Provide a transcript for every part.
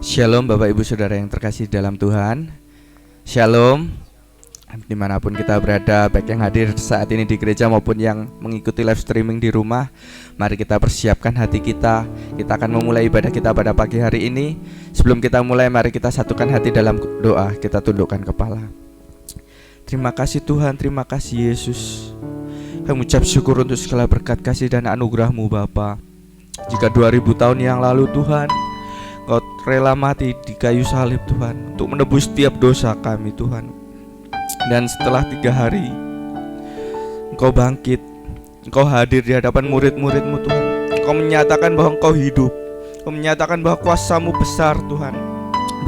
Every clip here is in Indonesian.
Shalom Bapak Ibu Saudara yang terkasih dalam Tuhan. Shalom dimanapun kita berada, baik yang hadir saat ini di gereja maupun yang mengikuti live streaming di rumah. Mari kita persiapkan hati kita. Kita akan memulai ibadah kita pada pagi hari ini. Sebelum kita mulai, mari kita satukan hati dalam doa. Kita tundukkan kepala. Terima kasih Tuhan, terima kasih Yesus. Kami ucap syukur untuk segala berkat kasih dan anugerah-Mu Bapa. Jika 2000 tahun yang lalu Tuhan, Engkau rela mati di kayu salib Tuhan, untuk menebus setiap dosa kami Tuhan. Dan setelah 3 hari Engkau bangkit, Engkau hadir di hadapan murid-murid-Mu Tuhan. Engkau menyatakan bahwa Engkau hidup, Engkau menyatakan bahwa kuasa-Mu besar Tuhan.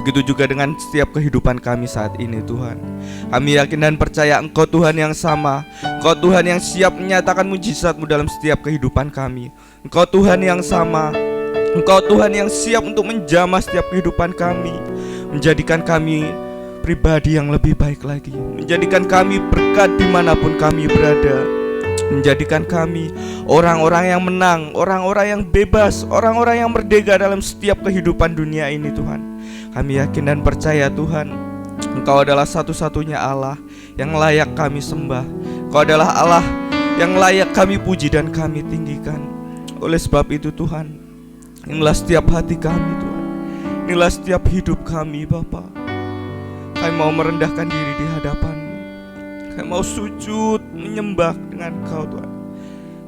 Begitu juga dengan setiap kehidupan kami saat ini Tuhan. Kami yakin dan percaya Engkau Tuhan yang sama, Engkau Tuhan yang siap menyatakan mujizat-Mu dalam setiap kehidupan kami. Engkau Tuhan yang sama, Engkau Tuhan yang siap untuk menjamah setiap kehidupan kami, menjadikan kami pribadi yang lebih baik lagi, menjadikan kami berkat dimanapun kami berada, menjadikan kami orang-orang yang menang, orang-orang yang bebas, orang-orang yang merdeka dalam setiap kehidupan dunia ini Tuhan. Kami yakin dan percaya Tuhan, Engkau adalah satu-satunya Allah yang layak kami sembah. Engkau adalah Allah yang layak kami puji dan kami tinggikan. Oleh sebab itu Tuhan, inilah setiap hati kami Tuhan, inilah setiap hidup kami Bapa. Kami mau merendahkan diri di hadapan-Mu. Kami mau sujud menyembah dengan Engkau Tuhan.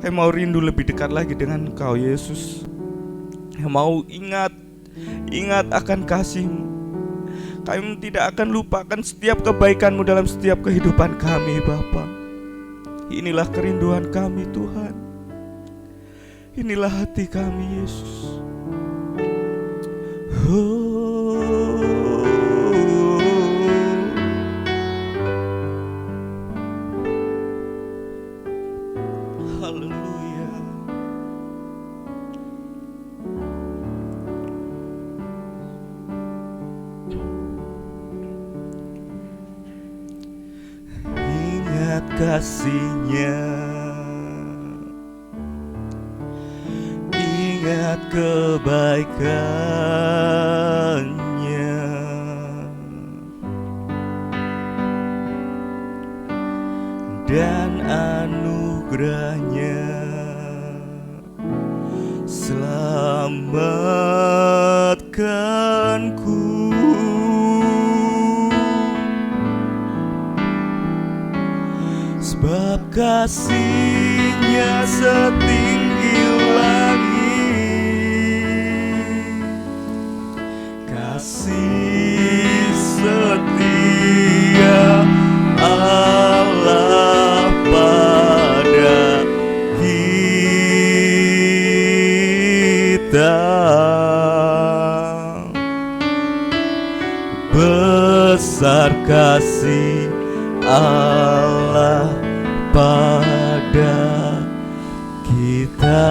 Kami mau rindu lebih dekat lagi dengan Engkau Yesus. Kami mau ingat akan kasih-Mu. Kami tidak akan lupakan setiap kebaikan-Mu dalam setiap kehidupan kami Bapa. Inilah kerinduan kami Tuhan. Inilah hati kami Yesus. Haleluya. Ingat kasih-Nya, ingat kebaikan-Nya, dan anugerah-Nya. Selamatkanku, sebab kasih-Nya setinggi langit. Kasih setia Allah pada kita. Besar kasih Allah pada kita.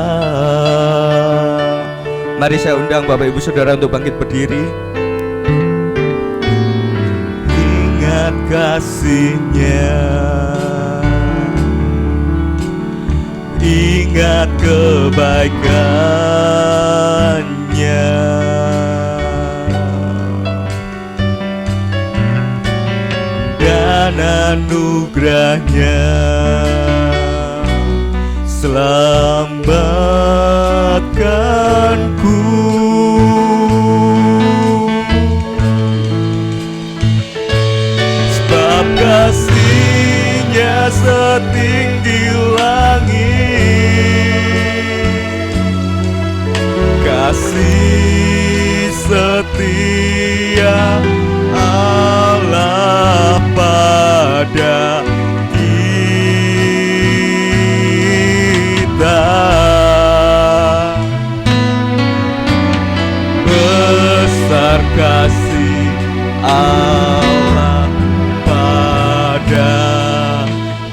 Mari saya undang Bapak Ibu Saudara untuk bangkit berdiri. Ingat kasih-Nya, ingat kebaikan-Nya, dan anugerah-Nya. Selamatkanku, sebab kasih-Nya setinggi langit. Kasih setia Allah pada kita. Besar kasih Allah pada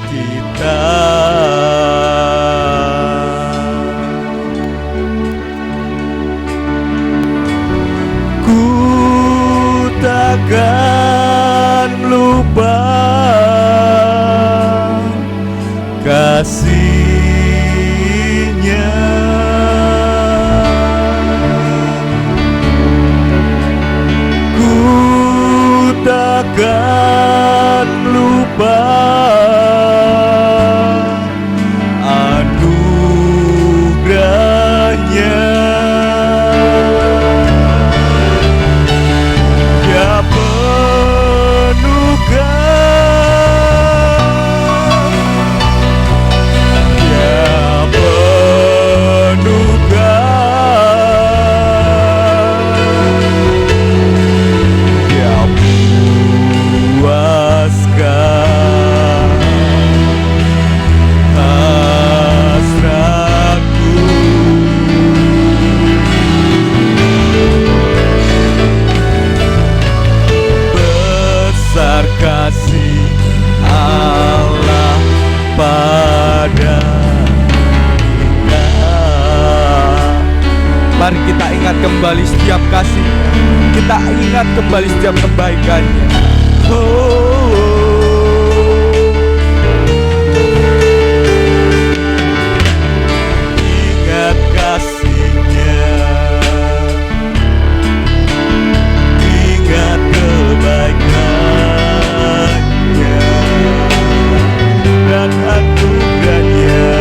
kita. Ku takkan lupa kasih-Nya. Mari kita ingat kembali setiap kasih-Nya, kita ingat kembali setiap kebaikan-Nya. Ingat kasih-Nya, ingat kebaikan-Nya dan anugerah-Nya,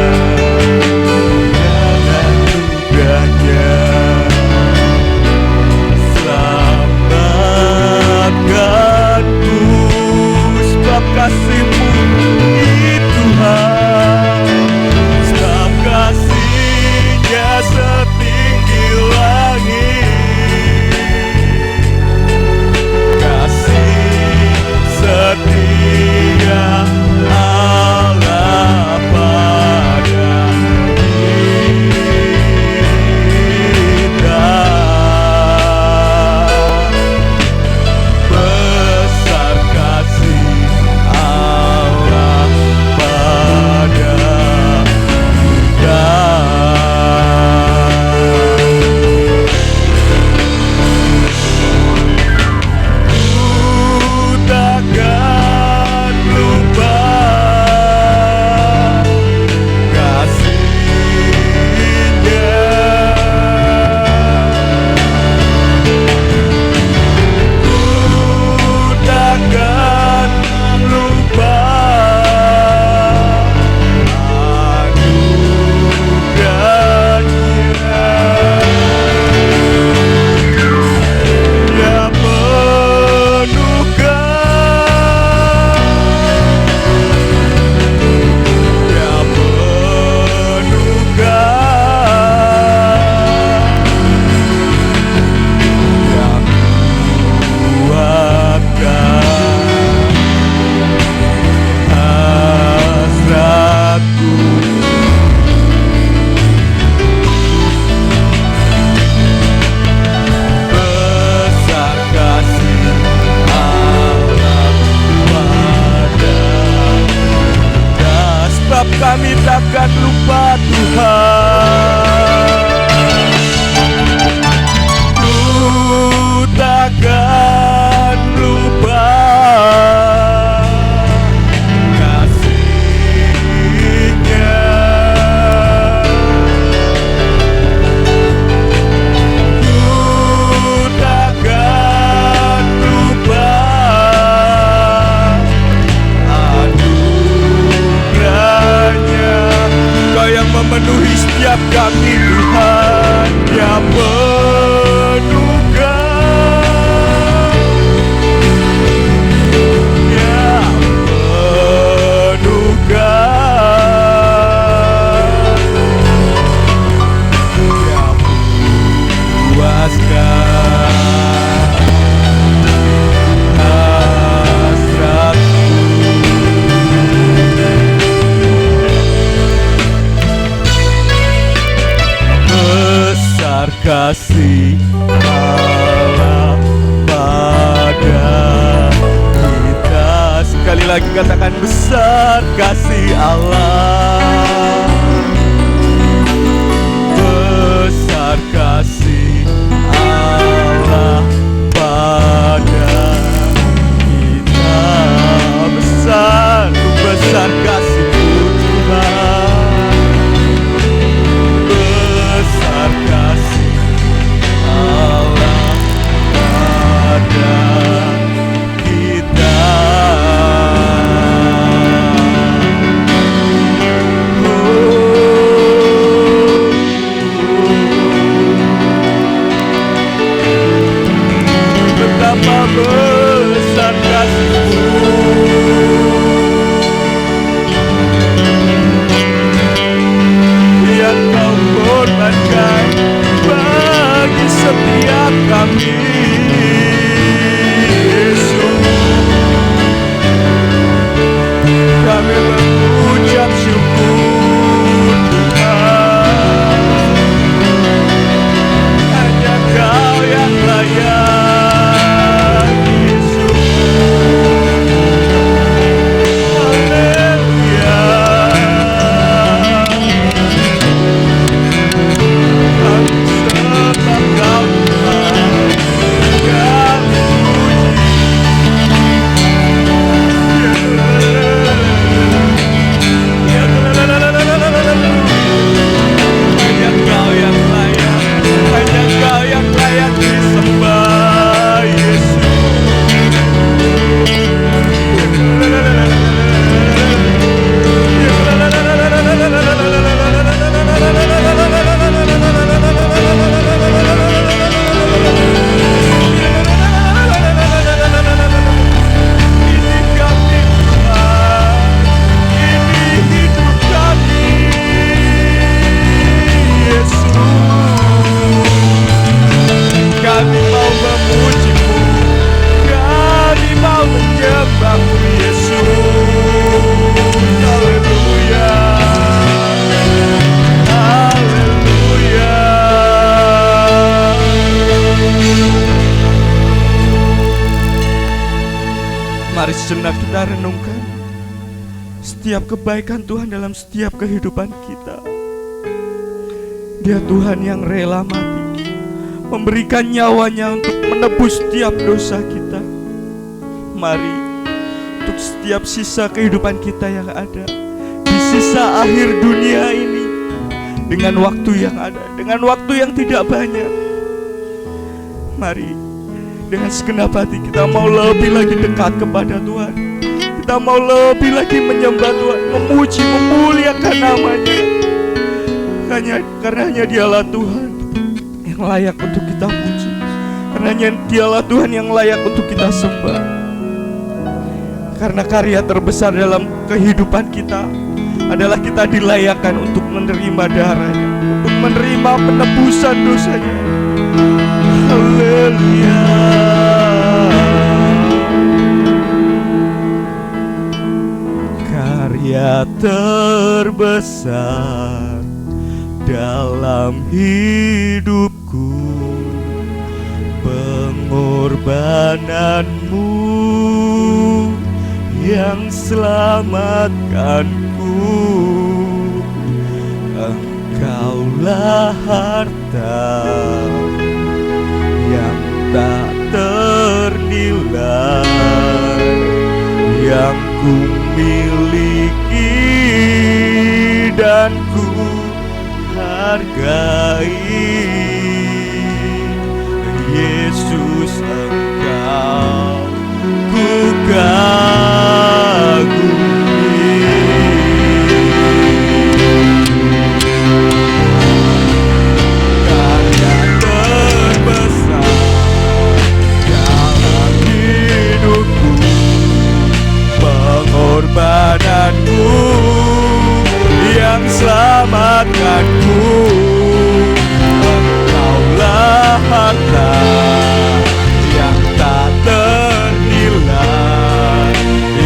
dan anugerah-Nya. Selamatkanku sebab kasih-Mu Tuhan, sebab kasih-Nya setinggi langit, kasih setia Allah pada kita. Besar kasih Allah pada kita. Ku takkan lupa kasih-Nya. Ku takkan lupa anugerah-Nya. Dia hasratku. Besar kasih Allah pada kita, sebab kami takkan lupa Tuhan. Ku takkan lupa kasih-Nya. Ku takkan lupa anugerah-Nya. Kau yang memenuhi setiap kami Tuhan, yang penuhkan, yang penuhkan, yang puaskan hasratku. Besar kasih Allah pada kita. Sekali lagi katakan, besar kasih Allah. Besar kasih Allah pada kita. Besar, besar kasih-Mu Tuhan. Besar kasih Allah pada kita. Betapa besar kasih-Mu, yang Kau korbankan bagi setiap kami. Yesus, kami mengucap syukur Tuhan. Hanya Kau yang layak, Yesus. Haleluya. Kami sejenak kita renungkan setiap kebaikan Tuhan dalam setiap kehidupan kita. Dia Tuhan yang rela mati, memberikan nyawanya untuk menebus setiap dosa kita. Mari, untuk setiap sisa kehidupan kita yang ada di sisa akhir dunia ini, dengan waktu yang ada, dengan waktu yang tidak banyak, mari dengan segenap hati kita mau lebih lagi dekat kepada Tuhan. Kita mau lebih lagi menyembah Tuhan, memuji, memuliakan namanya. Karena hanya Dialah Tuhan yang layak untuk kita puji. Karena hanya Dialah Tuhan yang layak untuk kita sembah. Karena karya terbesar dalam kehidupan kita adalah kita dilayakkan untuk menerima darahnya, untuk menerima penebusan dosanya. Haleluya. Karya terbesar dalam hidupku, pengorbananmu yang selamatkanku. Engkaulah harta yang tak ternilai, yang ku miliki dan ku hargai. Yesus, Engkau ku kagumi. Karya terbesar dalam hidupku, pengorbananmu yang selamatkanku. Engkaulah harta yang tak ternilai,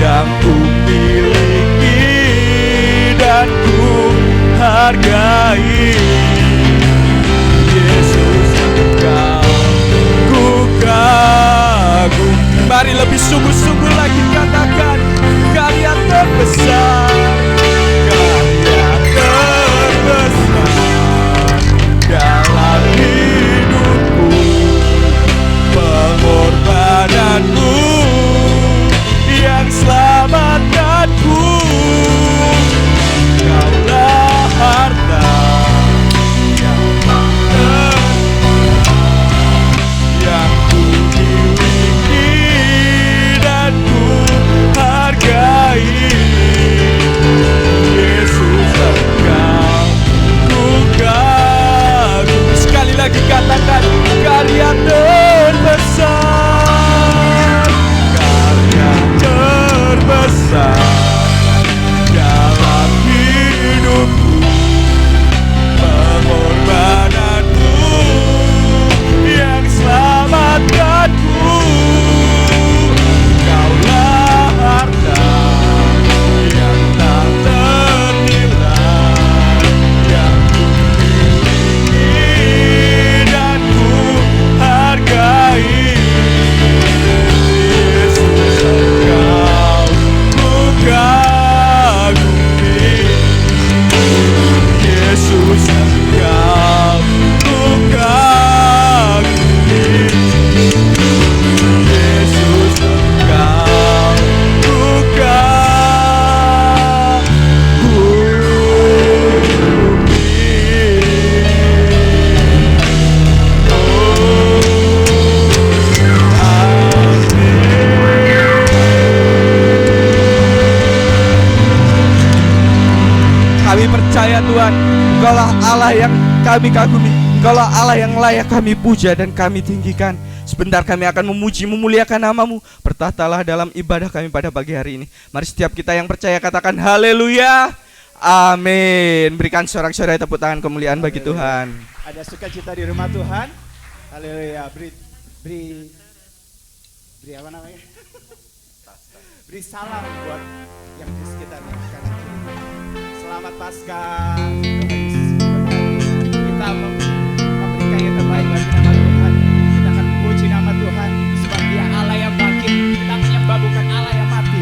yang ku miliki dan ku hargai. Yesus, Engkau ku kagum. Mari lebih sungguh-sungguh lagi katakan karya terbesar, karya terbesar dalam hidupku, pengorbananmu yang selamatkanku. Engkaulah harta yang tak ternilai, yang ku miliki dan ku hargai. Yesus, Engkau ku kagum. Sekali lagi katakan karya terbesar, karya terbesar dalam hidupku, pengorbananmu yang selamatkanku. Engkaulah harta yang tak ternilai, yang ku miliki dan ku hargai. Yesus, Engkau ku kagumi. Yesus, Engkau ku kagumi. Yesus, Engkau ku Kami percaya Tuhan, Engkaulah Allah yang kami kagumi, Engkaulah Allah yang layak kami puja dan kami tinggikan. Sebentar kami akan memuji, memuliakan nama-Mu. Bertahtalah dalam ibadah kami pada pagi hari ini. Mari setiap kita yang percaya katakan haleluya, amin. Berikan sorak-sorai tepuk tangan kemuliaan bagi Tuhan. Ada sukacita di rumah Tuhan. Haleluya. Beri apa namanya? Beri salam buat yang di sekitarnya. Selamat Paskah. Kita memberikan yang terbaik bagi nama Tuhan. Kita akan memuji nama Tuhan sebab Dia Allah yang bangkit. Kita menyembah bukan Allah yang mati.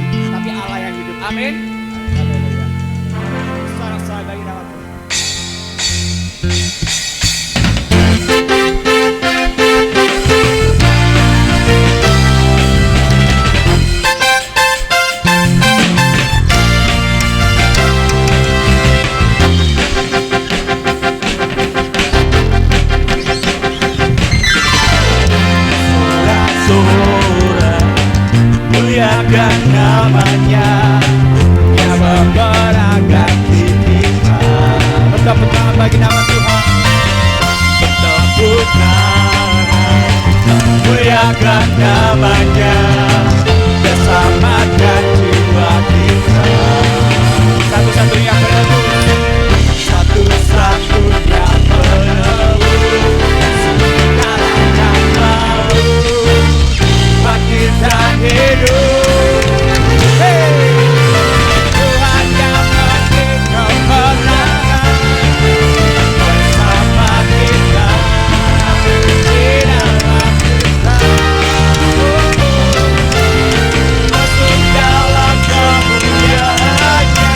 muliakan namanya yang memberkati kita. Bertepuk tangan bagi nama Tuhan. Bertepuk tangan, muliakan namanya, bersamakan jiwa kita. Satu-satunya penebus, satu-satunya penebus segala yang mau bangkit dan hidup. Hey! Tuhan yang memberi kemenangan bersama kita di dalam kita. Masuk dalam kemuliaannya.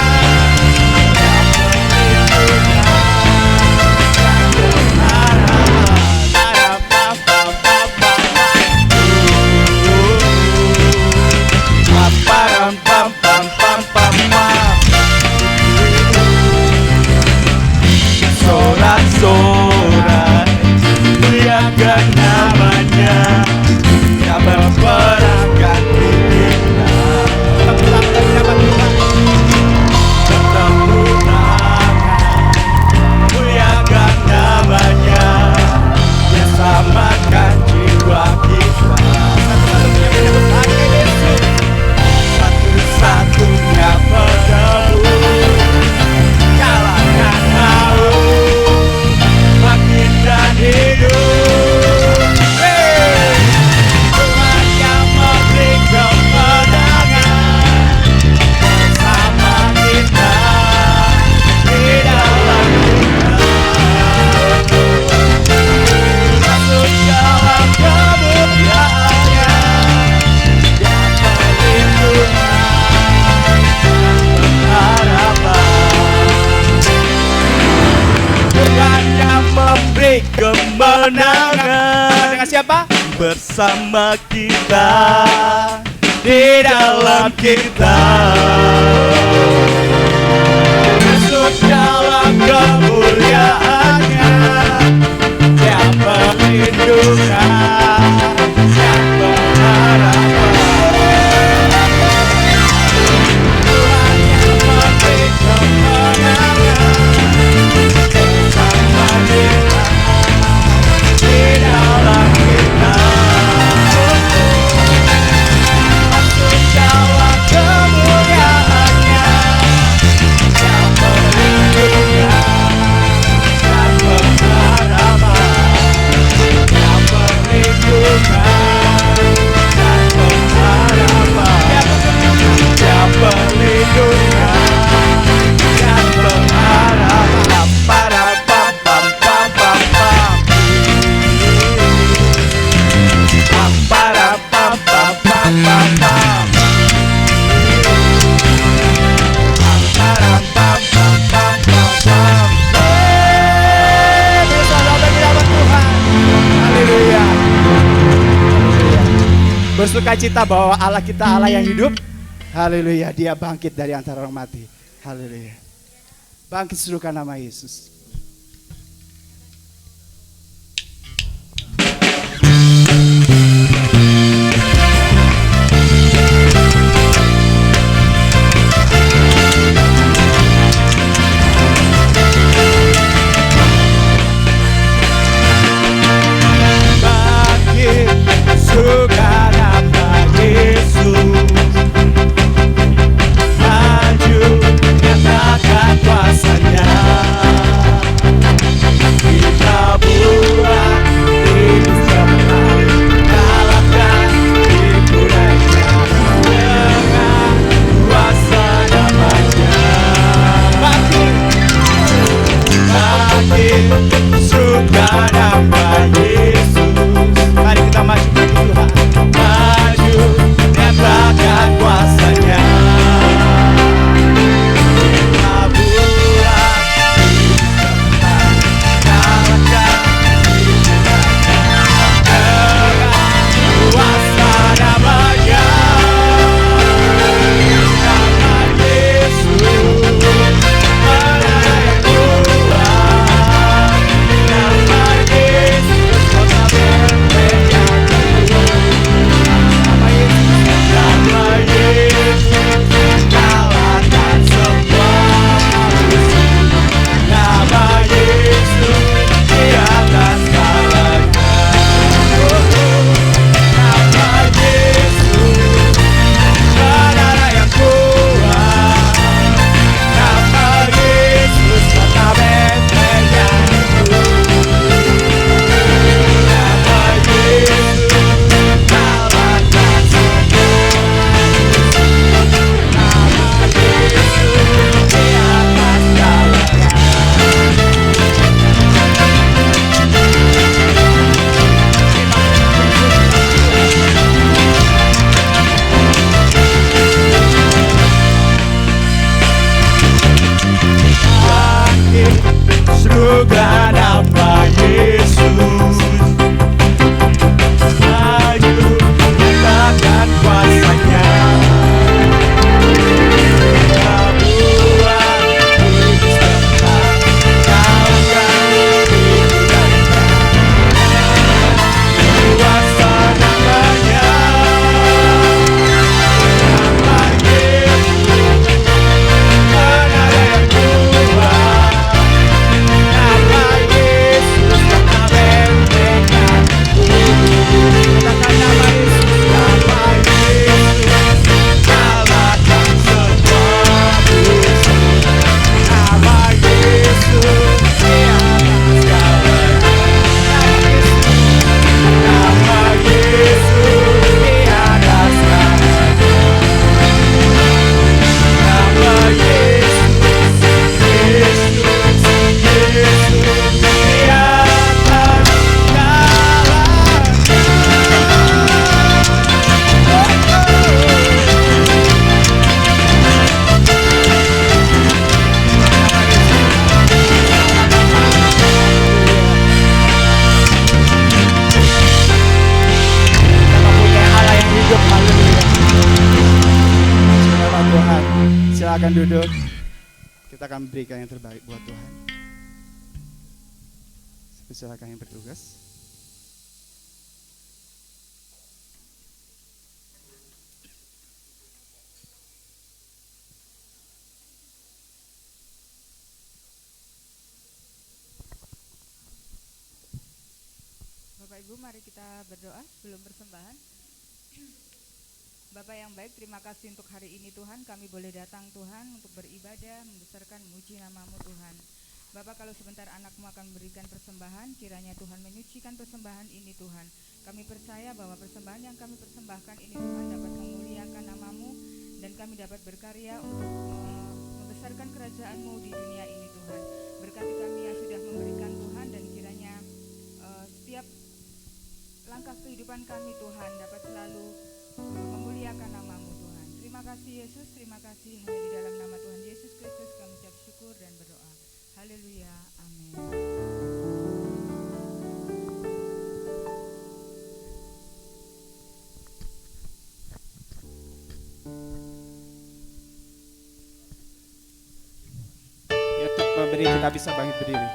Sorak-sorai muliakan namanya yang memperangkat kita. Bertepuk tangan, muliakan namanya, yang samakan jiwa kita. Satu-satunya penebus kalahkan haus bangkit dan hidup. Hey! Tuhan yang memberi kemenangan bersama kita di dalam kita. Masuk dalam kemuliaannya yang perlindungan harapan. Tuhan yang memberi kemenangan dengan siapa? Bersama kita di dalam kita. Masuk dalam kemuliaannya yang perlindungan yang berharapan. Tuhan yang memberi kemenangan bersama kita di dalam kita. Masuk dalam kemuliaannya yang perlindungan dan pengharapan. Yang perlindungan dan pengharapan. Yang perlindungan dan pengharapan. Pam-pam-pam-pam-pam-pam. Pam-pam-pam-pam-pam-pam. Pam-pam-pam-pam-pam-pam. Bersalah bagi nama Tuhan. Haleluya. Bersuka cita bahwa Allah kita Allah yang hidup. Haleluya. Dia bangkit dari antara orang mati. Haleluya. Bangkit serukan nama Yesus. Bangkit serukan nama Yesus. Maju nyatakan kuasanya. silakan duduk. Kita akan berikan yang terbaik buat Tuhan. Silakan yang bertugas. Bapak Ibu, mari kita berdoa sebelum persembahan. Bapak yang baik, terima kasih untuk hari ini Tuhan, kami boleh datang Tuhan untuk beribadah, membesarkan, memuji nama-Mu Tuhan. Bapak, kalau sebentar anak-Mu akan memberikan persembahan, kiranya Tuhan menyucikan persembahan ini Tuhan. Kami percaya bahwa persembahan yang kami persembahkan ini Tuhan dapat memuliakan nama-Mu, dan kami dapat berkarya untuk membesarkan kerajaan-Mu di dunia ini Tuhan. Berkati kami yang sudah memberikan Tuhan, dan kiranya setiap langkah kehidupan kami Tuhan dapat selalu memuliakan nama-Mu Tuhan. Terima kasih Yesus, terima kasih. Hanya di dalam nama Tuhan Yesus Kristus kami ucap syukur dan berdoa. Haleluya, amin. Ya, untuk memberi kita bisa bangkit berdiri.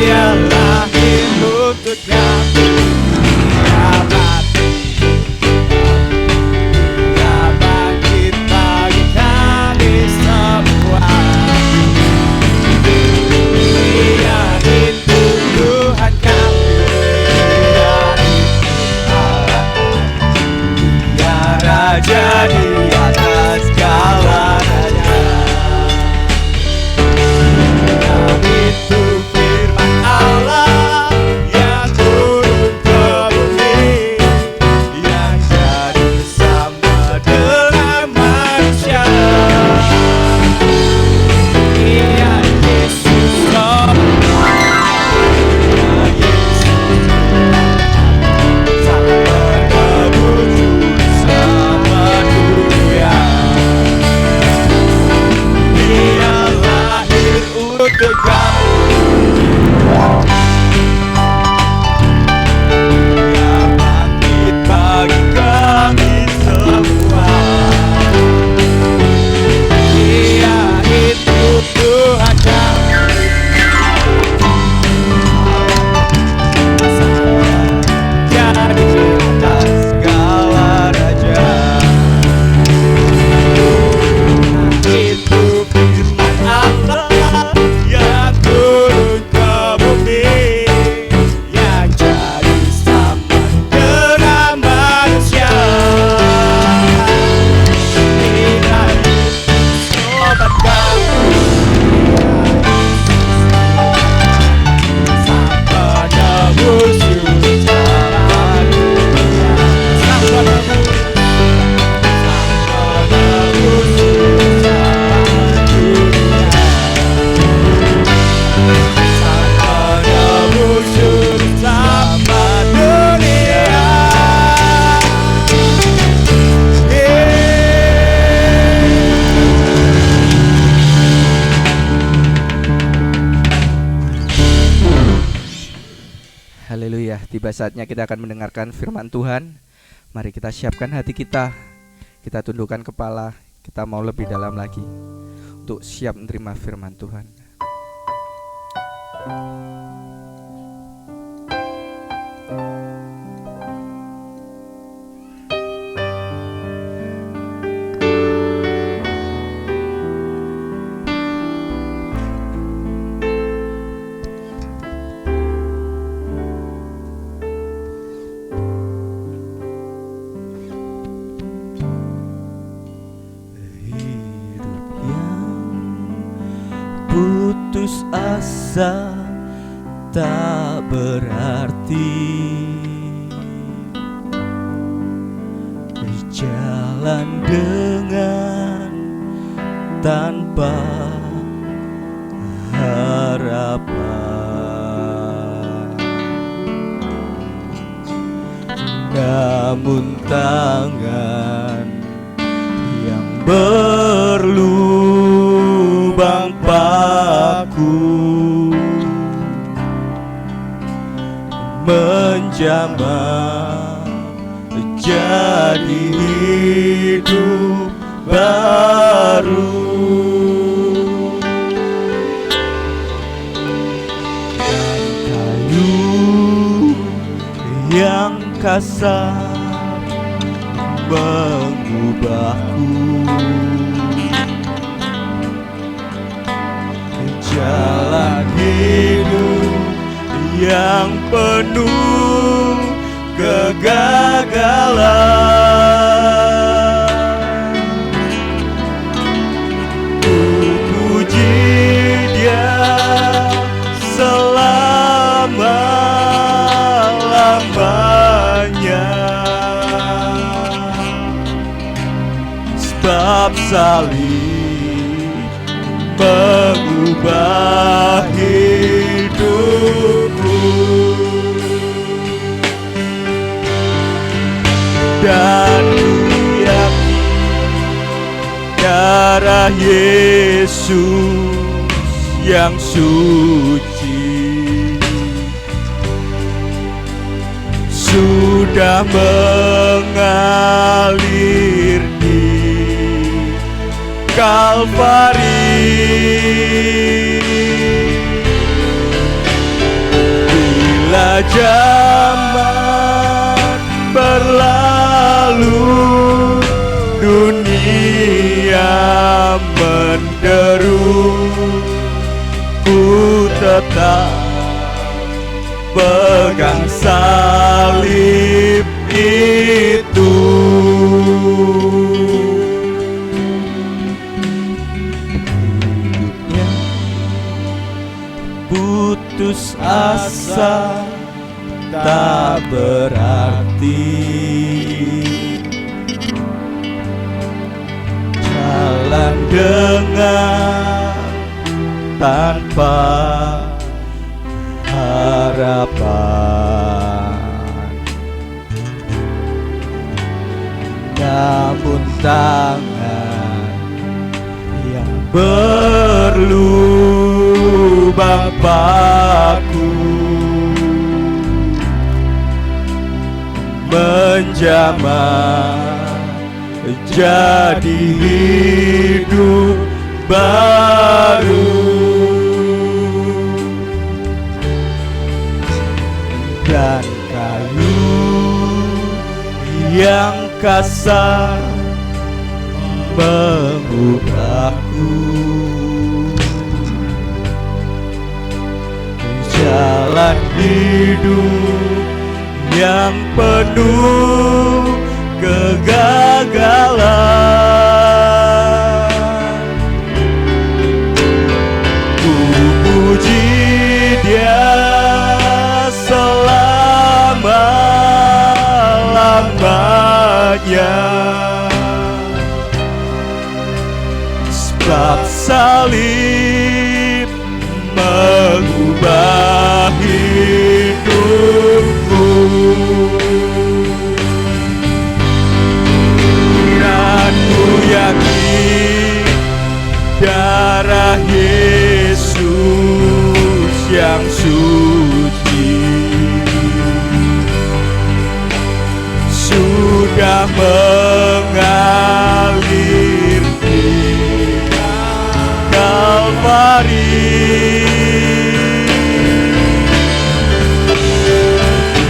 Ialah untuk kami, Ia mati, Ia bangkit bagi kami semua. Ia itu Tuhan kami, Ia itu Allah, Ia Raja di atas segala raja. Ia itu firman Allah yang turun ke bumi, yang jadi sama dengan manusia. Ia Yesus, Ia Yesus, Sang Penebus sama dunia. Ia lahir untuk kamu, Ia bangkit bagi kami semua. Ia itu Tuhan kami, jadi di atas segala raja. Itu firman Allah yang turun ke bumi, yang jadi sama dengan manusia. Ia sobat kami, Sang Penebus zaman dunia. Sang Penebus, Sang Penebus zaman dunia. Sang Penebus zaman dunia. Haleluya, tiba saatnya kita akan mendengarkan firman Tuhan. Mari kita siapkan hati kita, kita tundukkan kepala, kita mau lebih dalam lagi untuk siap menerima firman Tuhan. Hidup yang putus asa tak berarti, berjalan dengan tanpa harapan. Namun tangan yang berlubang paku menjamah jadi hidup baru. Dan kayu yang kasar mengubahku, jalan hidup yang penuh kegagalan. Ku puji Dia selama-lamanya, sebab salib mengubah hidupku. Dan ku yakin darah Yesus yang suci sudah mengalir di Kalvari. Bila zaman berlalu, dunia menderu, ku tetap pegang salib itu. Hidupnya putus asa tak berarti, jalan dengan tanpa harapan, namun tangan yang berlubang paku menjamah jadi hidup baru. Dan kayu yang kasar mengubahku, jalan hidup yang penuh kegagalan. Ku puji Dia selama-lamanya, sebab salib mengubah hidupku. Dan ku yakin darah Yesus yang suci sudah mengalir di Kalvari.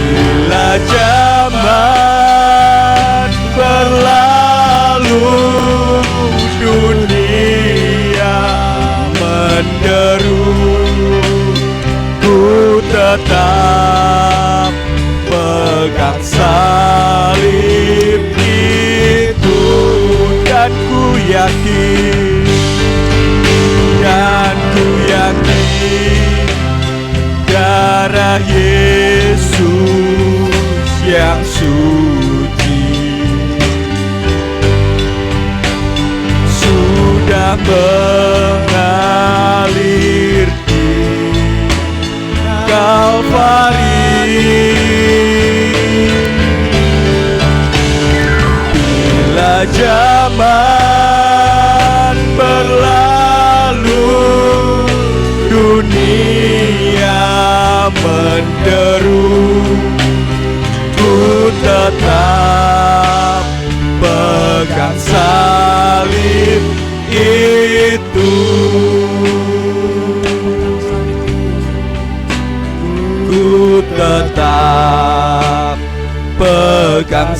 Bila zaman berlalu, dunia menderu, ku tetap pegang salib itu. Dan ku yakin, dan ku yakin darah Yesus yang suci sudah mengalir di Kalvari. Bila zaman berlalu, dunia menderu, ku tetap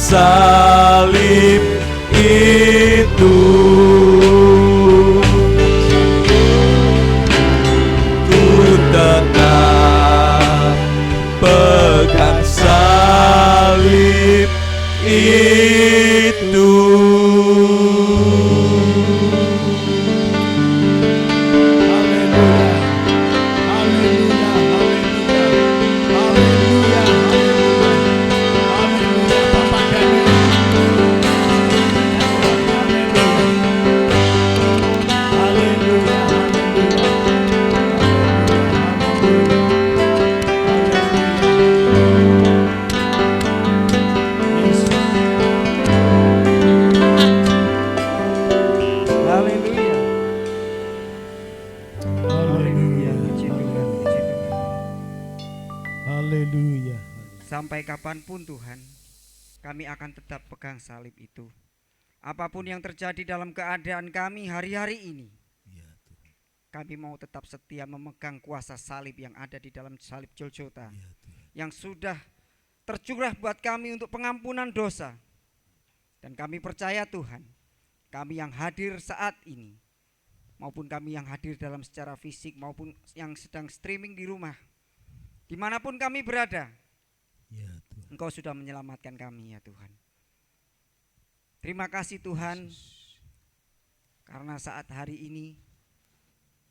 salib itu. Ku tetap pegang salib itu. Haleluya. Sampai kapanpun Tuhan, kami akan tetap pegang salib itu. Apapun yang terjadi dalam keadaan kami hari-hari ini, kami mau tetap setia memegang kuasa salib yang ada di dalam salib Golgota, yang sudah tercurah buat kami untuk pengampunan dosa. Dan kami percaya Tuhan, kami yang hadir saat ini, maupun kami yang hadir dalam secara fisik, maupun yang sedang streaming di rumah, dimanapun kami berada, Engkau sudah menyelamatkan kami ya Tuhan. Terima kasih Tuhan, karena saat hari ini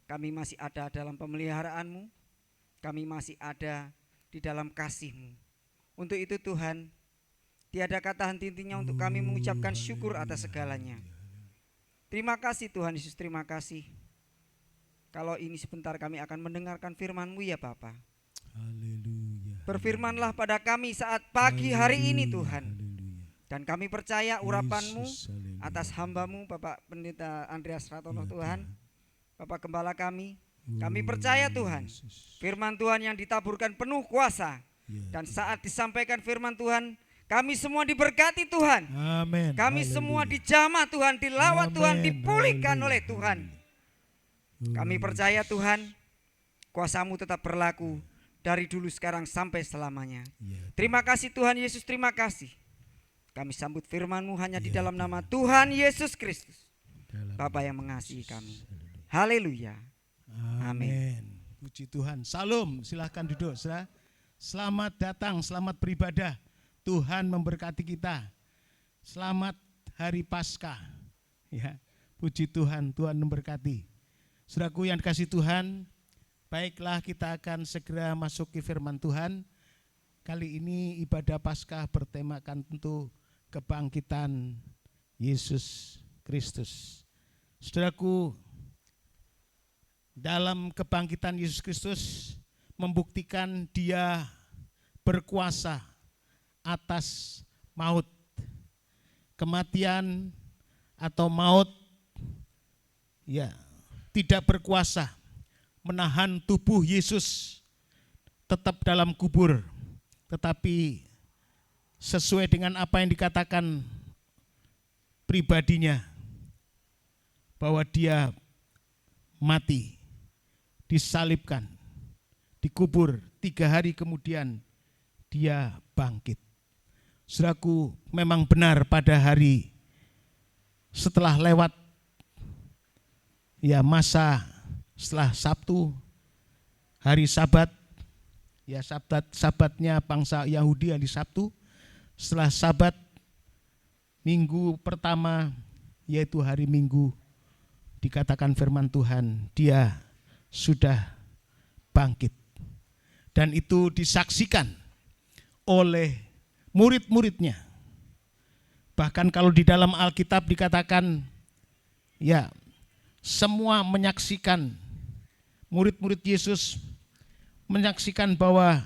kami masih ada dalam pemeliharaan-Mu, kami masih ada di dalam kasih-Mu. Untuk itu Tuhan, tiada kata henti-hentinya untuk kami mengucapkan syukur atas segalanya. Terima kasih Tuhan Yesus, terima kasih. Kalau ini sebentar kami akan mendengarkan firman-Mu ya Bapa. Haleluya. Berfirmanlah pada kami saat pagi hari ini Tuhan. Dan kami percaya urapan-Mu atas hamba-Mu Bapak Pendeta Andreas Ratono Tuhan, Bapak Gembala kami percaya Tuhan, firman Tuhan yang ditaburkan penuh kuasa. Dan saat disampaikan firman Tuhan, kami semua diberkati Tuhan. Amin. Kami semua dijamah Tuhan, dilawat Tuhan, dipulihkan oleh Tuhan. Kami percaya Tuhan, kuasa-Mu tetap berlaku dari dulu sekarang sampai selamanya. Terima kasih Tuhan Yesus, terima kasih. Kami sambut firman-Mu hanya di dalam nama Tuhan Yesus Kristus, Bapa yang mengasihi kami. Haleluya. Amin. Puji Tuhan. Salam, silahkan duduk. Selamat datang, selamat beribadah. Tuhan memberkati kita. Selamat hari Paskah. Ya, puji Tuhan, Tuhan memberkati. Saudaraku yang dikasihi Tuhan, baiklah kita akan segera masuk ke firman Tuhan. Kali ini ibadah Paskah bertemakan tentu kebangkitan Yesus Kristus. Saudaraku, dalam kebangkitan Yesus Kristus membuktikan Dia berkuasa atas maut. Kematian atau maut ya tidak berkuasa menahan tubuh Yesus tetap dalam kubur, tetapi sesuai dengan apa yang dikatakan pribadinya, bahwa Dia mati, disalibkan, dikubur, 3 hari kemudian Dia bangkit. Saudaraku, memang benar pada hari setelah lewat ya masa setelah Sabtu, hari Sabat, ya Sabatnya bangsa Yahudi hari Sabtu, setelah Sabat minggu pertama yaitu hari Minggu, dikatakan firman Tuhan, Dia sudah bangkit. Dan itu disaksikan oleh murid-muridnya. Bahkan kalau di dalam Alkitab dikatakan, ya semua menyaksikan, murid-murid Yesus menyaksikan bahwa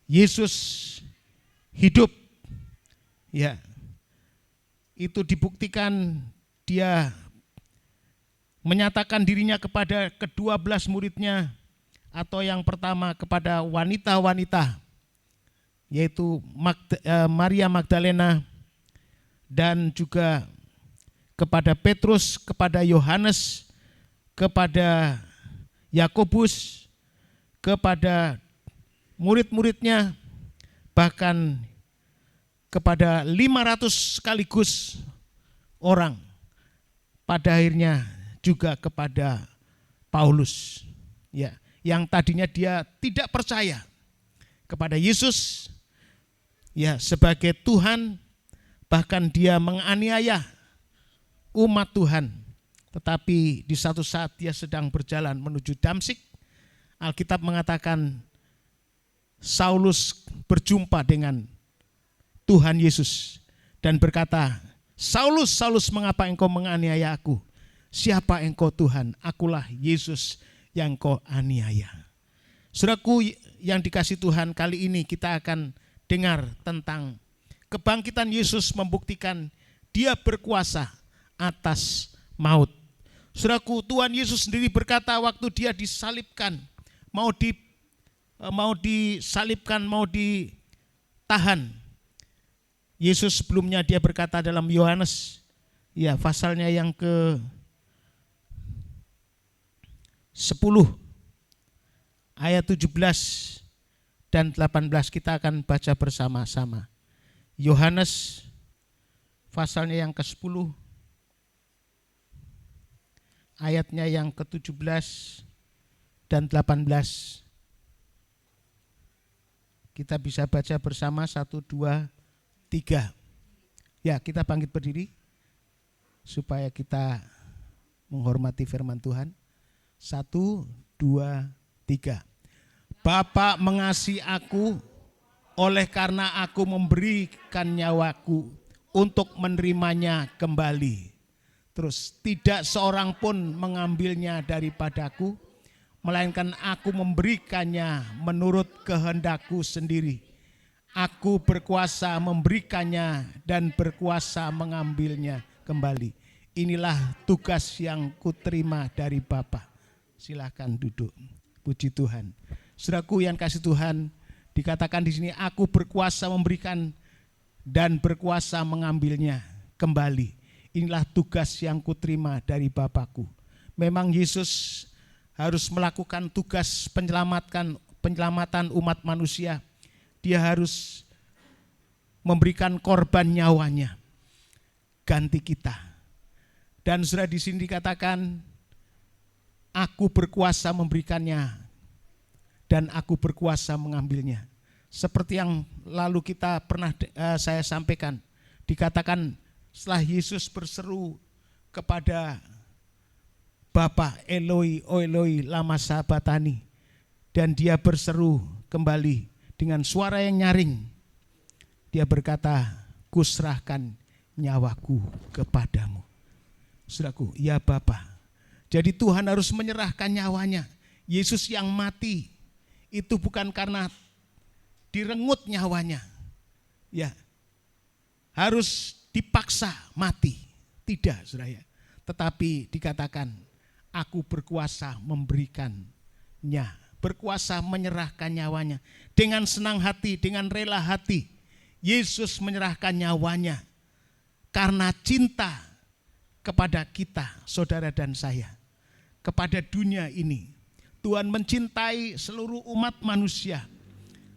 Yesus hidup. Ya, itu dibuktikan Dia menyatakan dirinya kepada ke-12 muridnya, atau yang pertama kepada wanita-wanita, yaitu Maria Magdalena, dan juga kepada Petrus, kepada Yohanes, kepada Yakobus, kepada murid-muridnya, bahkan kepada 500 sekaligus orang. Pada akhirnya juga kepada Paulus, ya, yang tadinya dia tidak percaya kepada Yesus, ya, sebagai Tuhan, bahkan dia menganiaya umat Tuhan. Tetapi di satu saat dia sedang berjalan menuju Damsyik, Alkitab mengatakan Saulus berjumpa dengan Tuhan Yesus dan berkata, Saulus, Saulus, mengapa engkau menganiaya aku? Siapa engkau Tuhan? Akulah Yesus yang kau aniaya. Saudaraku yang dikasih Tuhan, kali ini kita akan dengar tentang kebangkitan Yesus membuktikan dia berkuasa atas maut. Saudaraku, Tuhan Yesus sendiri berkata waktu dia disalibkan, mau disalibkan, mau ditahan. Yesus sebelumnya dia berkata dalam Yohanes, ya, pasalnya yang ke 10 ayat 17 dan 18 kita akan baca bersama-sama. Yohanes pasalnya yang ke-10 ayatnya yang ke-17 dan 18. Kita bisa baca bersama 1, 2, 3. Ya, kita bangkit berdiri supaya kita menghormati firman Tuhan. 1, 2, 3. Bapa mengasihi aku oleh karena aku memberikan nyawaku untuk menerimanya kembali. Terus, tidak seorang pun mengambilnya daripadaku, melainkan aku memberikannya menurut kehendakku sendiri. Aku berkuasa memberikannya dan berkuasa mengambilnya kembali. Inilah tugas yang kuterima dari Bapa. Silakan duduk. Puji Tuhan. Saudaraku yang kasih Tuhan, dikatakan di sini aku berkuasa memberikan dan berkuasa mengambilnya kembali. Inilah tugas yang kuterima dari Bapakku. Memang Yesus harus melakukan tugas penyelamatan umat manusia. Dia harus memberikan korban nyawanya, ganti kita. Dan sudah di sini dikatakan, aku berkuasa memberikannya dan aku berkuasa mengambilnya. Seperti yang lalu kita pernah saya sampaikan, dikatakan setelah Yesus berseru kepada Bapa, Eloi, o Eloi, lama sabatani, dan dia berseru kembali dengan suara yang nyaring. Dia berkata, kuserahkan nyawaku kepadamu. Saudaraku, ya Bapa. Jadi Tuhan harus menyerahkan nyawanya. Yesus yang mati itu bukan karena direngut nyawanya, ya, harus dipaksa mati, tidak, saudara. Tetapi dikatakan, aku berkuasa memberikannya, berkuasa menyerahkan nyawanya. Dengan senang hati, dengan rela hati, Yesus menyerahkan nyawanya karena cinta kepada kita, saudara dan saya, kepada dunia ini. Tuhan mencintai seluruh umat manusia,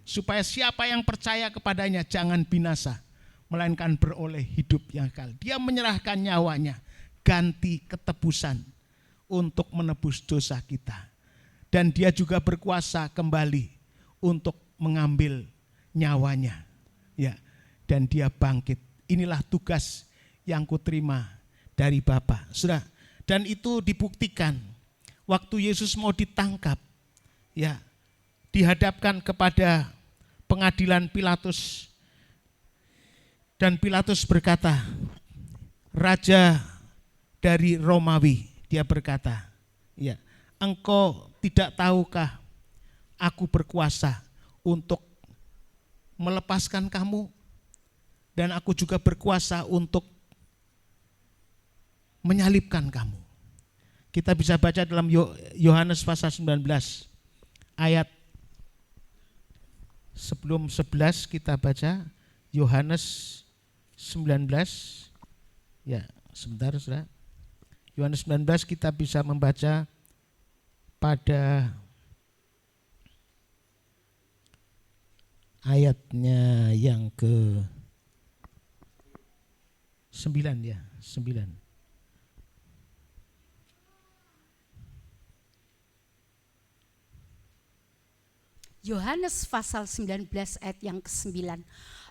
supaya siapa yang percaya kepadanya jangan binasa, melainkan beroleh hidup yang kekal. Dia menyerahkan nyawanya, ganti ketebusan untuk menebus dosa kita. Dan dia juga berkuasa kembali untuk mengambil nyawanya, ya. Dan dia bangkit. Inilah tugas yang kuterima dari Bapa. Sudah. Dan itu dibuktikan waktu Yesus mau ditangkap, ya, dihadapkan kepada pengadilan Pilatus. Dan Pilatus berkata, Raja dari Romawi, dia berkata, ya, engkau tidak tahukah aku berkuasa untuk melepaskan kamu, dan aku juga berkuasa untuk menyalibkan kamu. Kita bisa baca dalam Yohanes pasal 19 ayat sebelum 11, kita baca Yohanes 19, ya sebentar saudara. Yohanes 19 kita bisa membaca pada ayatnya yang ke 9 ya, 9. Yohanes pasal 19 ayat yang ke-9.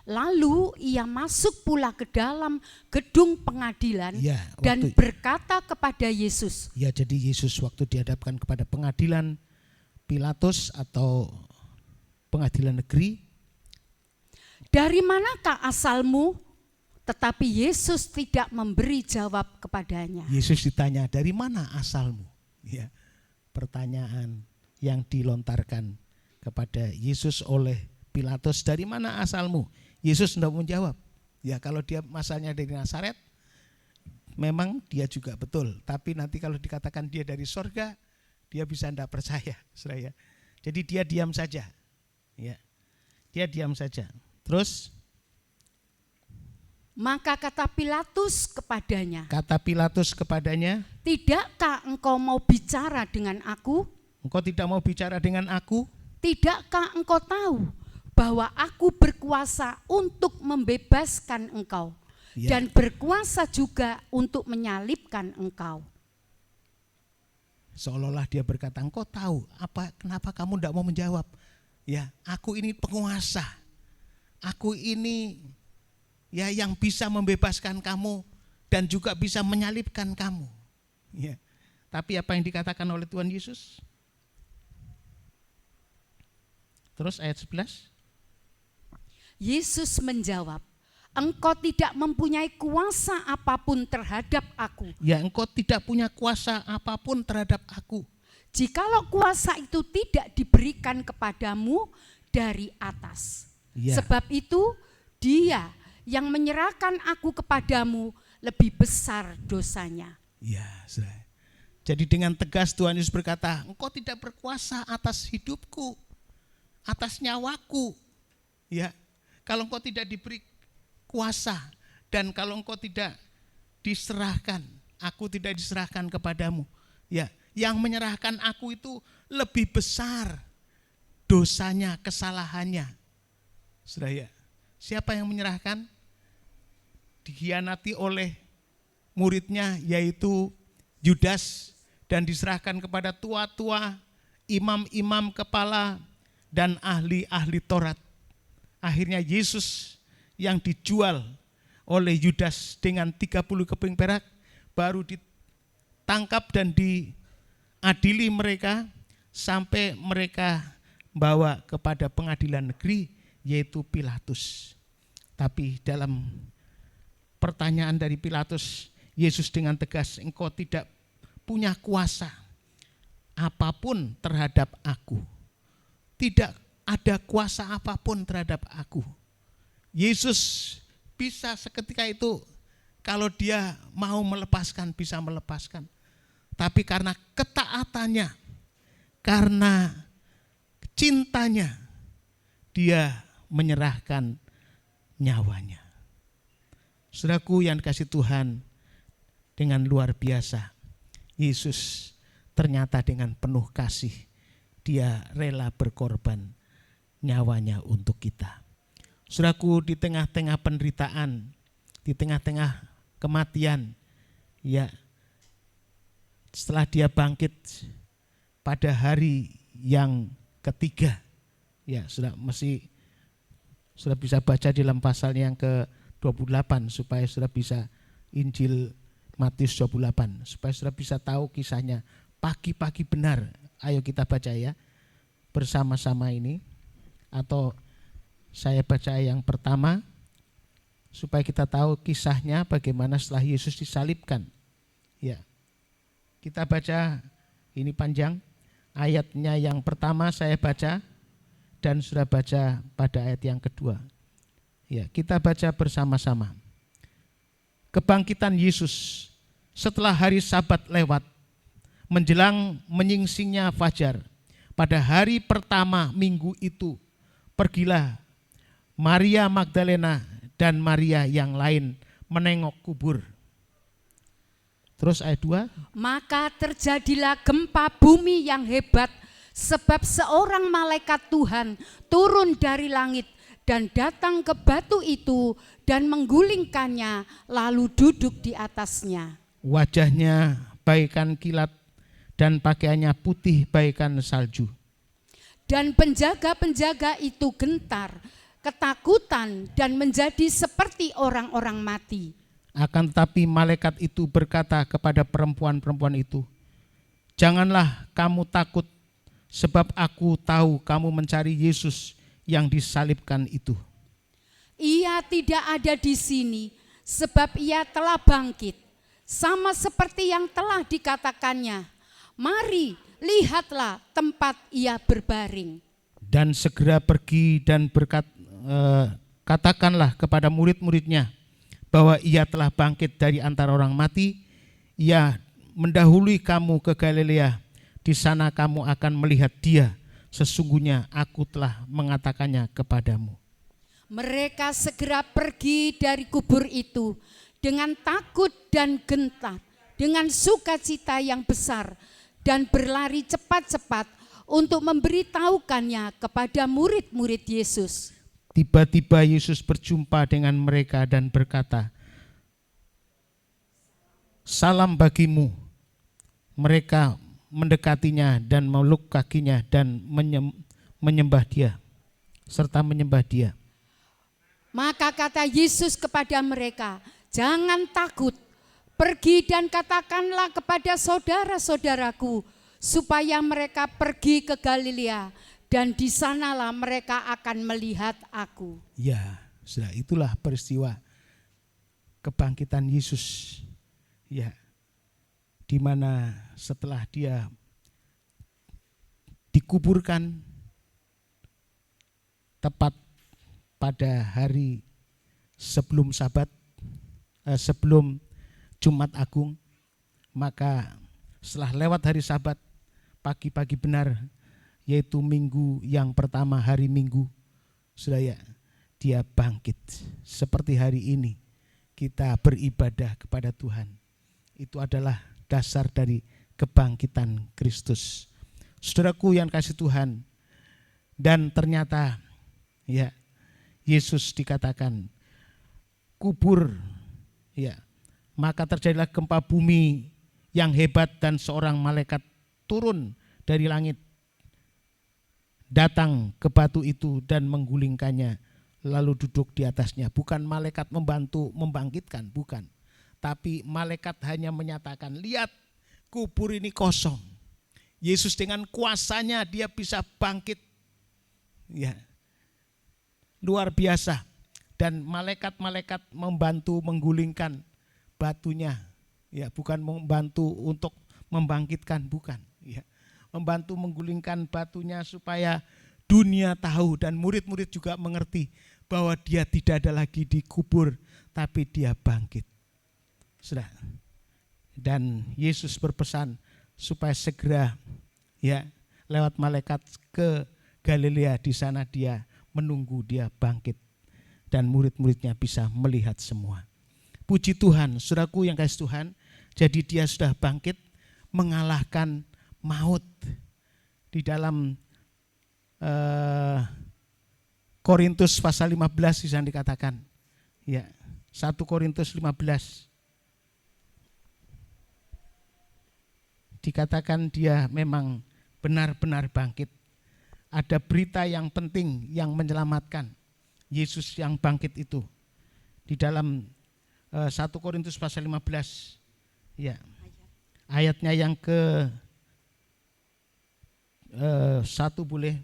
Lalu ia masuk pula ke dalam gedung pengadilan Ya, dan berkata kepada Yesus. Ya, jadi Yesus waktu dihadapkan kepada pengadilan Pilatus atau pengadilan negeri. Dari manakah asalmu? Tetapi Yesus tidak memberi jawab kepadanya. Yesus ditanya, dari mana asalmu? Ya, pertanyaan yang dilontarkan kepada Yesus oleh Pilatus, dari mana asalmu? Yesus tidak menjawab. Ya, kalau dia asalnya dari Nazaret, memang dia juga betul. Tapi nanti kalau dikatakan dia dari sorga, dia bisa tidak percaya, saudara. Jadi dia diam saja. Ya, dia diam saja. Terus? Maka kata Pilatus kepadanya. Kata Pilatus kepadanya, tidakkah engkau mau bicara dengan aku? Engkau tidak mau bicara dengan aku? Tidakkah engkau tahu bahwa aku berkuasa untuk membebaskan engkau dan berkuasa juga untuk menyalibkan engkau? Seolah-olah dia berkata, engkau tahu kenapa kamu tidak mau menjawab? Ya, aku ini penguasa. Aku ini ya yang bisa membebaskan kamu dan juga bisa menyalibkan kamu. Ya. Tapi apa yang dikatakan oleh Tuhan Yesus? Terus ayat 11. Yesus menjawab, engkau tidak mempunyai kuasa apapun terhadap aku. Ya, engkau tidak punya kuasa apapun terhadap aku. Jikalau kuasa itu tidak diberikan kepadamu dari atas. Ya. Sebab itu dia yang menyerahkan aku kepadamu lebih besar dosanya. Ya, saudara. Jadi dengan tegas Tuhan Yesus berkata, engkau tidak berkuasa atas hidupku, atas nyawaku. Ya, kalau engkau tidak diberi kuasa dan kalau engkau tidak diserahkan, aku tidak diserahkan kepadamu. Ya, yang menyerahkan aku itu lebih besar dosanya, kesalahannya. Saudara, siapa yang menyerahkan? Dikhianati oleh muridnya yaitu Yudas dan diserahkan kepada tua-tua, imam-imam kepala dan ahli-ahli Taurat. Akhirnya Yesus yang dijual oleh Yudas dengan 30 keping perak baru ditangkap dan diadili mereka sampai mereka bawa kepada pengadilan negeri yaitu Pilatus. Tapi dalam pertanyaan dari Pilatus, Yesus dengan tegas, engkau tidak punya kuasa apapun terhadap aku. Tidak ada kuasa apapun terhadap aku. Yesus bisa seketika itu kalau dia mau melepaskan, bisa melepaskan. Tapi karena ketaatannya, karena cintanya, dia menyerahkan nyawanya. Saudaraku yang dikasihi Tuhan, dengan luar biasa, Yesus ternyata dengan penuh kasih, dia rela berkorban nyawanya untuk kita. Saudaraku, di tengah-tengah penderitaan, di tengah-tengah kematian, ya, setelah dia bangkit pada hari yang ketiga, ya, sudah bisa baca di dalam pasal yang ke-28 supaya sudah bisa Injil Matius 28 supaya sudah bisa tahu kisahnya. Pagi-pagi benar, ayo kita baca ya bersama-sama ini, atau saya baca yang pertama supaya kita tahu kisahnya bagaimana setelah Yesus disalibkan. Ya, kita baca, ini panjang, ayatnya yang pertama saya baca dan sudah baca pada ayat yang kedua. Ya, kita baca bersama-sama. Kebangkitan Yesus setelah hari Sabat lewat, menjelang menyingsingnya fajar, pada hari pertama minggu itu, pergilah Maria Magdalena dan Maria yang lain menengok kubur. Terus ayat 2. Maka terjadilah gempa bumi yang hebat, sebab seorang malaikat Tuhan turun dari langit dan datang ke batu itu dan menggulingkannya lalu duduk di atasnya. Wajahnya bagaikan kilat dan pakaiannya putih bagaikan salju. Dan penjaga-penjaga itu gentar, ketakutan dan menjadi seperti orang-orang mati. Akan tetapi malaikat itu berkata kepada perempuan-perempuan itu, "Janganlah kamu takut, sebab aku tahu kamu mencari Yesus yang disalibkan itu. Ia tidak ada di sini, sebab ia telah bangkit, sama seperti yang telah dikatakannya. Mari, lihatlah tempat ia berbaring." Dan segera pergi dan katakanlah kepada murid-muridnya bahwa ia telah bangkit dari antara orang mati. Ia mendahului kamu ke Galilea, di sana kamu akan melihat dia. Sesungguhnya aku telah mengatakannya kepadamu. Mereka segera pergi dari kubur itu dengan takut dan gentar, dengan sukacita yang besar, dan berlari cepat-cepat untuk memberitahukannya kepada murid-murid Yesus. Tiba-tiba Yesus berjumpa dengan mereka dan berkata, "Salam bagimu." Mereka mendekatinya dan meluk kakinya dan menyembah dia, serta menyembah dia. Maka kata Yesus kepada mereka, "Jangan takut, pergi dan katakanlah kepada saudara-saudaraku supaya mereka pergi ke Galilea, dan di sanalah mereka akan melihat aku." Ya, sudah, itulah peristiwa kebangkitan Yesus. Ya, di mana setelah dia dikuburkan tepat pada hari sebelum Sabat, sebelum Jumat Agung, maka setelah lewat hari Sabat, pagi-pagi benar, yaitu minggu yang pertama, hari Minggu, sudah ya, dia bangkit. Seperti hari ini kita beribadah kepada Tuhan, itu adalah dasar dari kebangkitan Kristus. Saudaraku yang kasih Tuhan, dan ternyata ya, Yesus dikatakan kubur, ya, maka terjadilah gempa bumi yang hebat dan seorang malaikat turun dari langit, datang ke batu itu dan menggulingkannya lalu duduk di atasnya. Bukan malaikat membantu membangkitkan, bukan. Tapi malaikat hanya menyatakan, "Lihat, kubur ini kosong." Yesus dengan kuasanya dia bisa bangkit. Ya. Luar biasa. Dan malaikat-malaikat membantu menggulingkan batunya. Ya, bukan membantu untuk membangkitkan, bukan. Ya. Membantu menggulingkan batunya supaya dunia tahu dan murid-murid juga mengerti bahwa dia tidak ada lagi dikubur, tapi dia bangkit. Sudah. Dan Yesus berpesan supaya segera ya lewat malaikat ke Galilea, di sana dia menunggu dia bangkit dan murid-muridnya bisa melihat semua. Puji Tuhan, saudaraku yang kasih Tuhan, jadi dia sudah bangkit mengalahkan maut. Di dalam Korintus pasal 15 bisa dikatakan, ya, 1 Korintus 15 dikatakan dia memang benar-benar bangkit. Ada berita yang penting yang menyelamatkan Yesus yang bangkit itu. Di dalam 1 Korintus pasal 15, ya, ayatnya yang ke 1 boleh.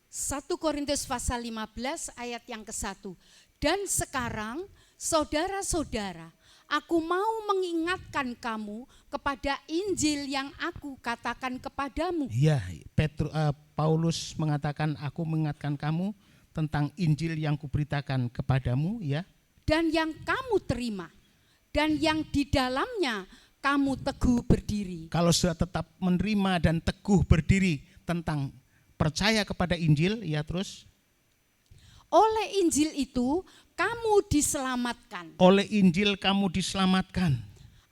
1 Korintus pasal 15 ayat yang ke-1. "Dan sekarang saudara-saudara, aku mau mengingatkan kamu kepada Injil yang aku katakan kepadamu." Ya, Paulus mengatakan, "Aku mengingatkan kamu tentang Injil yang kuberitakan kepadamu," ya. "Dan yang kamu terima, dan yang di dalamnya kamu teguh berdiri." Kalau sudah tetap menerima dan teguh berdiri tentang percaya kepada Injil, ya, terus oleh Injil itu kamu diselamatkan. oleh Injil kamu diselamatkan.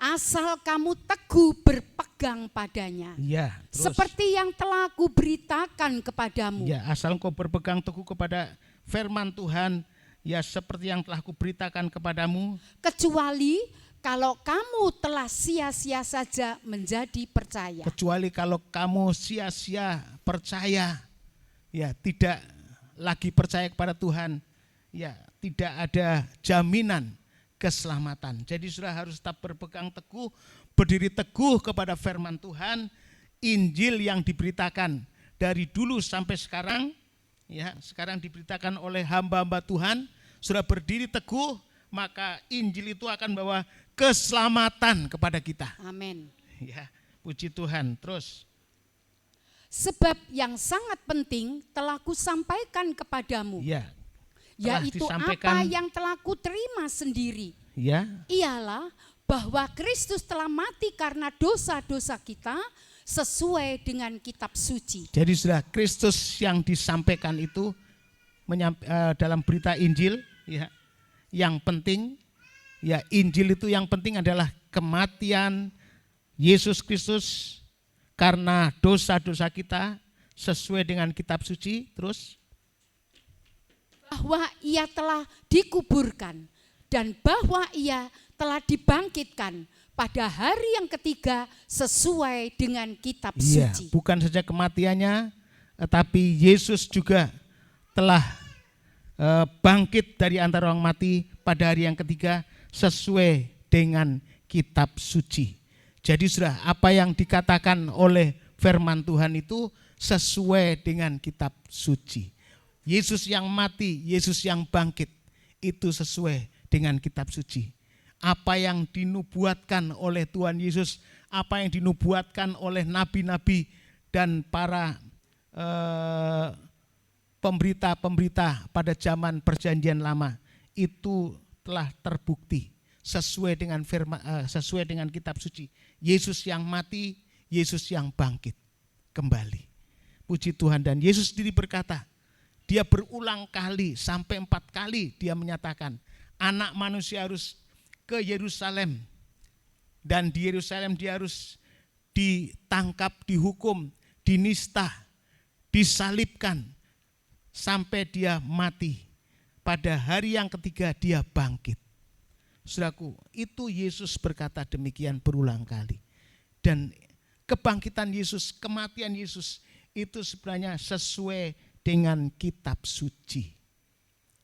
asal kamu teguh berpegang padanya. Ya, terus. Seperti yang telah aku beritakan kepadamu. Ya, asal engkau berpegang teguh kepada firman Tuhan, ya seperti yang telah kuberitakan kepadamu. Kecuali kalau kamu telah sia-sia saja menjadi percaya. Kecuali kalau kamu sia-sia percaya, ya tidak lagi percaya kepada Tuhan, ya tidak ada jaminan keselamatan. Jadi sudah harus tetap berpegang teguh, berdiri teguh kepada firman Tuhan, Injil yang diberitakan dari dulu sampai sekarang, ya sekarang diberitakan oleh hamba-hamba Tuhan, sudah berdiri teguh, maka Injil itu akan bawa keselamatan kepada kita. Amin. Ya, puji Tuhan. Terus. Sebab yang sangat penting telah kusampaikan kepadamu. Ya. Yaitu apa yang telah kuterima sendiri. Ya. Ialah bahwa Kristus telah mati karena dosa-dosa kita sesuai dengan kitab suci. Jadi sudah Kristus yang disampaikan itu dalam berita Injil, ya. Yang penting, ya Injil itu yang penting adalah kematian Yesus Kristus karena dosa-dosa kita sesuai dengan kitab suci. Terus bahwa ia telah dikuburkan dan bahwa ia telah dibangkitkan pada hari yang ketiga sesuai dengan kitab suci. Bukan saja kematiannya, tetapi Yesus juga telah bangkit dari antara orang mati pada hari yang ketiga sesuai dengan kitab suci. Jadi sudah apa yang dikatakan oleh firman Tuhan itu sesuai dengan kitab suci. Yesus yang mati, Yesus yang bangkit, itu sesuai dengan kitab suci. Apa yang dinubuatkan oleh Tuhan Yesus, apa yang dinubuatkan oleh nabi-nabi dan para pemberita-pemberita pada zaman perjanjian lama, itu telah terbukti sesuai dengan sesuai dengan kitab suci. Yesus yang mati, Yesus yang bangkit kembali. Puji Tuhan. Dan Yesus sendiri berkata, dia berulang kali sampai 4 kali dia menyatakan anak manusia harus ke Yerusalem, dan di Yerusalem dia harus ditangkap, dihukum, dinista, disalibkan sampai dia mati. Pada hari yang ketiga dia bangkit. Saudaraku, itu Yesus berkata demikian berulang kali. Dan kebangkitan Yesus, kematian Yesus itu sebenarnya sesuai dengan kitab suci.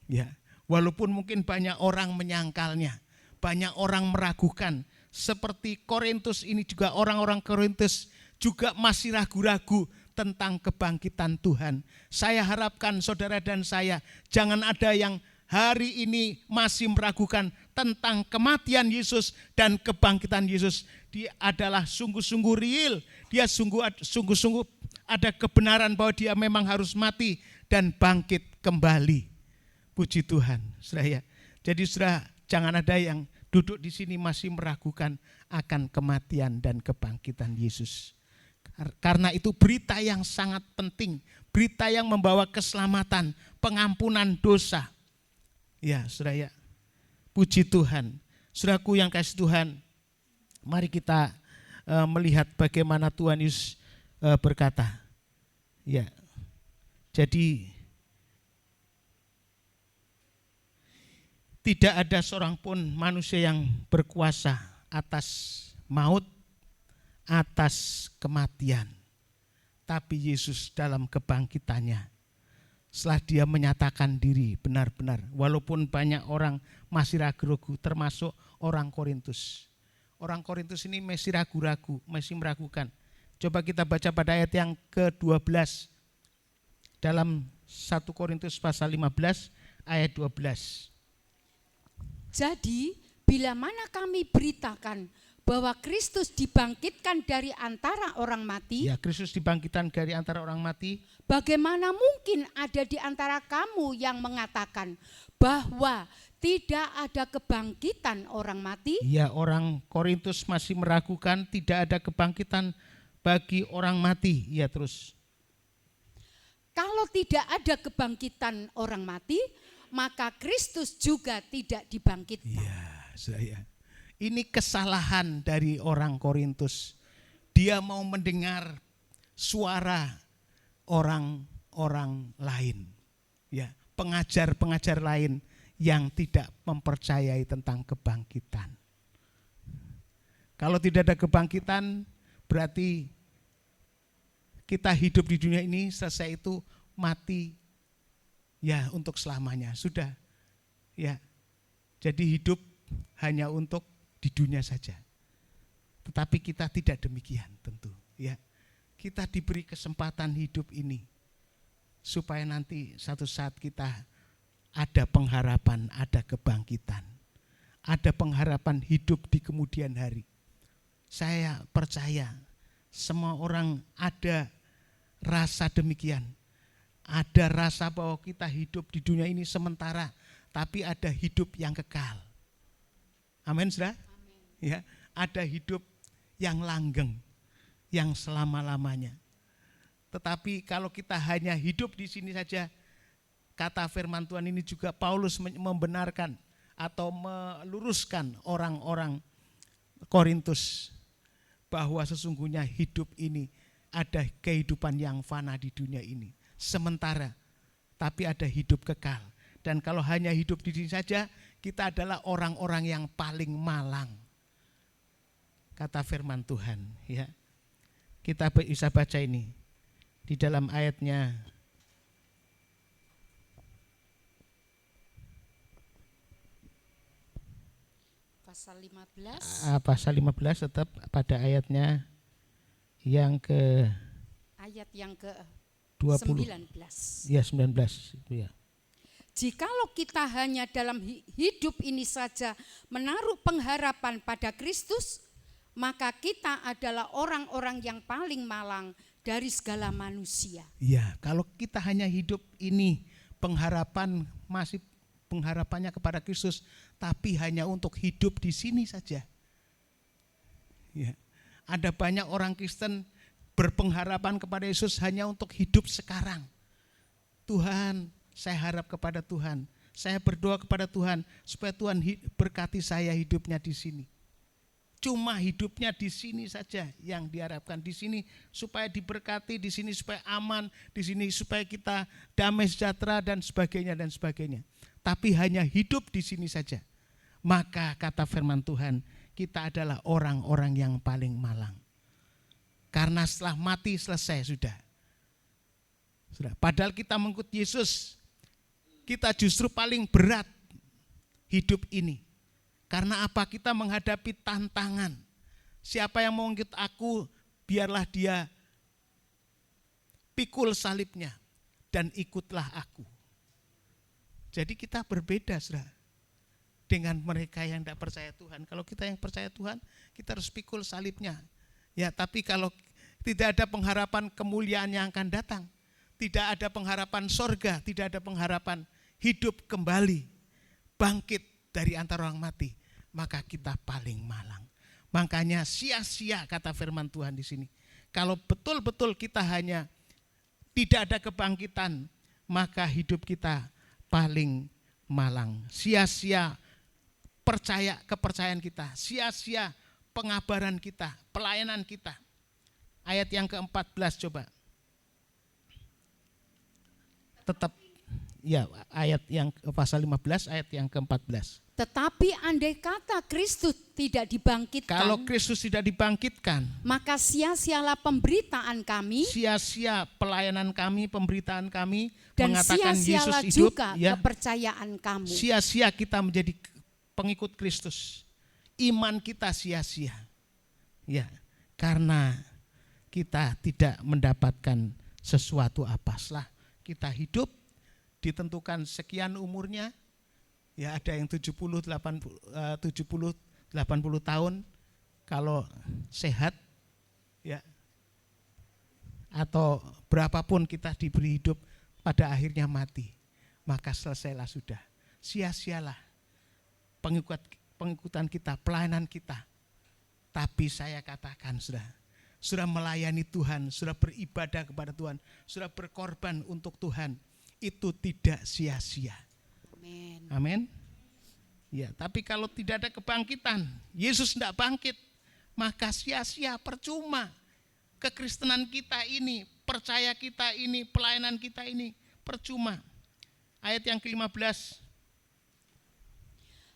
Ya, walaupun mungkin banyak orang menyangkalnya, banyak orang meragukan. Seperti Korintus ini juga, orang-orang Korintus juga masih ragu-ragu tentang kebangkitan Tuhan. Saya harapkan saudara dan saya jangan ada yang hari ini masih meragukan tentang kematian Yesus dan kebangkitan Yesus. Dia adalah sungguh-sungguh real. Dia sungguh-sungguh ada kebenaran bahwa dia memang harus mati dan bangkit kembali. Puji Tuhan, saudara ya. Jadi saudara, jangan ada yang duduk di sini masih meragukan akan kematian dan kebangkitan Yesus. Karena itu berita yang sangat penting, berita yang membawa keselamatan, pengampunan dosa. Ya, saudara ya. Puji Tuhan. Saudaraku yang kasih Tuhan, mari kita melihat bagaimana Tuhan Yesus berkata. Ya. Jadi tidak ada seorang pun manusia yang berkuasa atas maut, atas kematian. Tapi Yesus dalam kebangkitannya, setelah dia menyatakan diri benar-benar, walaupun banyak orang masih ragu-ragu, termasuk orang Korintus. Orang Korintus ini masih ragu-ragu, masih meragukan. Coba kita baca pada ayat yang ke-12 dalam 1 Korintus pasal 15 ayat 12. Jadi bila mana kami beritakan bahwa Kristus dibangkitkan dari antara orang mati. Ya, Kristus dibangkitkan dari antara orang mati. Bagaimana mungkin ada di antara kamu yang mengatakan bahwa tidak ada kebangkitan orang mati? Ya, orang Korintus masih meragukan tidak ada kebangkitan bagi orang mati. Ya, terus. Kalau tidak ada kebangkitan orang mati, maka Kristus juga tidak dibangkitkan. Ya, saya. Ini kesalahan dari orang Korintus. Dia mau mendengar suara orang-orang lain. Ya, pengajar-pengajar lain yang tidak mempercayai tentang kebangkitan. Kalau tidak ada kebangkitan, berarti kita hidup di dunia ini selesai itu mati ya untuk selamanya. Sudah. Ya. Jadi hidup hanya untuk di dunia saja. Tetapi kita tidak demikian tentu, ya. Kita diberi kesempatan hidup ini supaya nanti satu saat kita ada pengharapan, ada kebangkitan. Ada pengharapan hidup di kemudian hari. Saya percaya semua orang ada rasa demikian. Ada rasa bahwa kita hidup di dunia ini sementara, tapi ada hidup yang kekal. Amin, saudara? Ya, ada hidup yang langgeng, yang selama-lamanya. Tetapi kalau kita hanya hidup di sini saja, kata firman Tuhan ini juga Paulus membenarkan atau meluruskan orang-orang Korintus bahwa sesungguhnya hidup ini ada kehidupan yang fana di dunia ini. Sementara, tapi ada hidup kekal. Dan kalau hanya hidup di sini saja, kita adalah orang-orang yang paling malang. Kata firman Tuhan, ya. Kita bisa baca ini di dalam ayatnya Pasal 15. Pasal 15 tetap pada ayatnya yang ke Ayat yang ke 20. 19. Ya, 19 itu ya. Jikalau kita hanya dalam hidup ini saja menaruh pengharapan pada Kristus, maka kita adalah orang-orang yang paling malang dari segala manusia. Ya, kalau kita hanya hidup ini pengharapan masih pengharapannya kepada Kristus, tapi hanya untuk hidup di sini saja. Ya. Ada banyak orang Kristen berpengharapan kepada Yesus hanya untuk hidup sekarang. Tuhan, saya harap kepada Tuhan. Saya berdoa kepada Tuhan supaya Tuhan berkati saya hidupnya di sini. Cuma hidupnya di sini saja yang diharapkan, di sini supaya diberkati, di sini supaya aman, di sini supaya kita damai sejahtera dan sebagainya dan sebagainya. Tapi hanya hidup di sini saja. Maka kata firman Tuhan, kita adalah orang-orang yang paling malang. Karena setelah mati selesai sudah. Padahal kita mengikut Yesus, kita justru paling berat hidup ini. Karena apa? Kita menghadapi tantangan. Siapa yang mau ngikut aku, biarlah dia pikul salibnya dan ikutlah aku. Jadi kita berbeda, saudara, dengan mereka yang tidak percaya Tuhan. Kalau kita yang percaya Tuhan, kita harus pikul salibnya. Ya, tapi kalau tidak ada pengharapan kemuliaan yang akan datang, tidak ada pengharapan sorga, tidak ada pengharapan hidup kembali, bangkit dari antara orang mati, maka kita paling malang. Makanya sia-sia kata firman Tuhan di sini. Kalau betul-betul kita hanya tidak ada kebangkitan, maka hidup kita paling malang. Sia-sia kepercayaan kita, sia-sia pengabaran kita, pelayanan kita. Ayat yang ke-14 coba. Tetap ya, ayat yang pasal 15 ayat yang ke-14. Tetapi andai kata Kristus tidak dibangkitkan, Kalau Kristus tidak dibangkitkan, maka sia-sialah pemberitaan kami, sia-sia pelayanan kami, pemberitaan kami, dan mengatakan Yesus sia-sialah hidup, juga ya, kepercayaan kamu. sia-sia kita menjadi pengikut Kristus. Iman kita sia-sia. Ya, karena kita tidak mendapatkan sesuatu apa. Setelah kita hidup ditentukan sekian umurnya, ya ada yang 70 80 tahun kalau sehat, ya, atau berapapun kita diberi hidup, pada akhirnya mati, maka selesailah sudah. Sia-sialah pengikutan kita, pelayanan kita. Tapi saya katakan sudah melayani Tuhan, sudah beribadah kepada Tuhan, sudah berkorban untuk Tuhan, itu tidak sia-sia. Amin. Amin. Ya, tapi kalau tidak ada kebangkitan, Yesus tidak bangkit, maka sia-sia, percuma. Kekristenan kita ini, percaya kita ini, pelayanan kita ini, percuma. Ayat yang ke-15.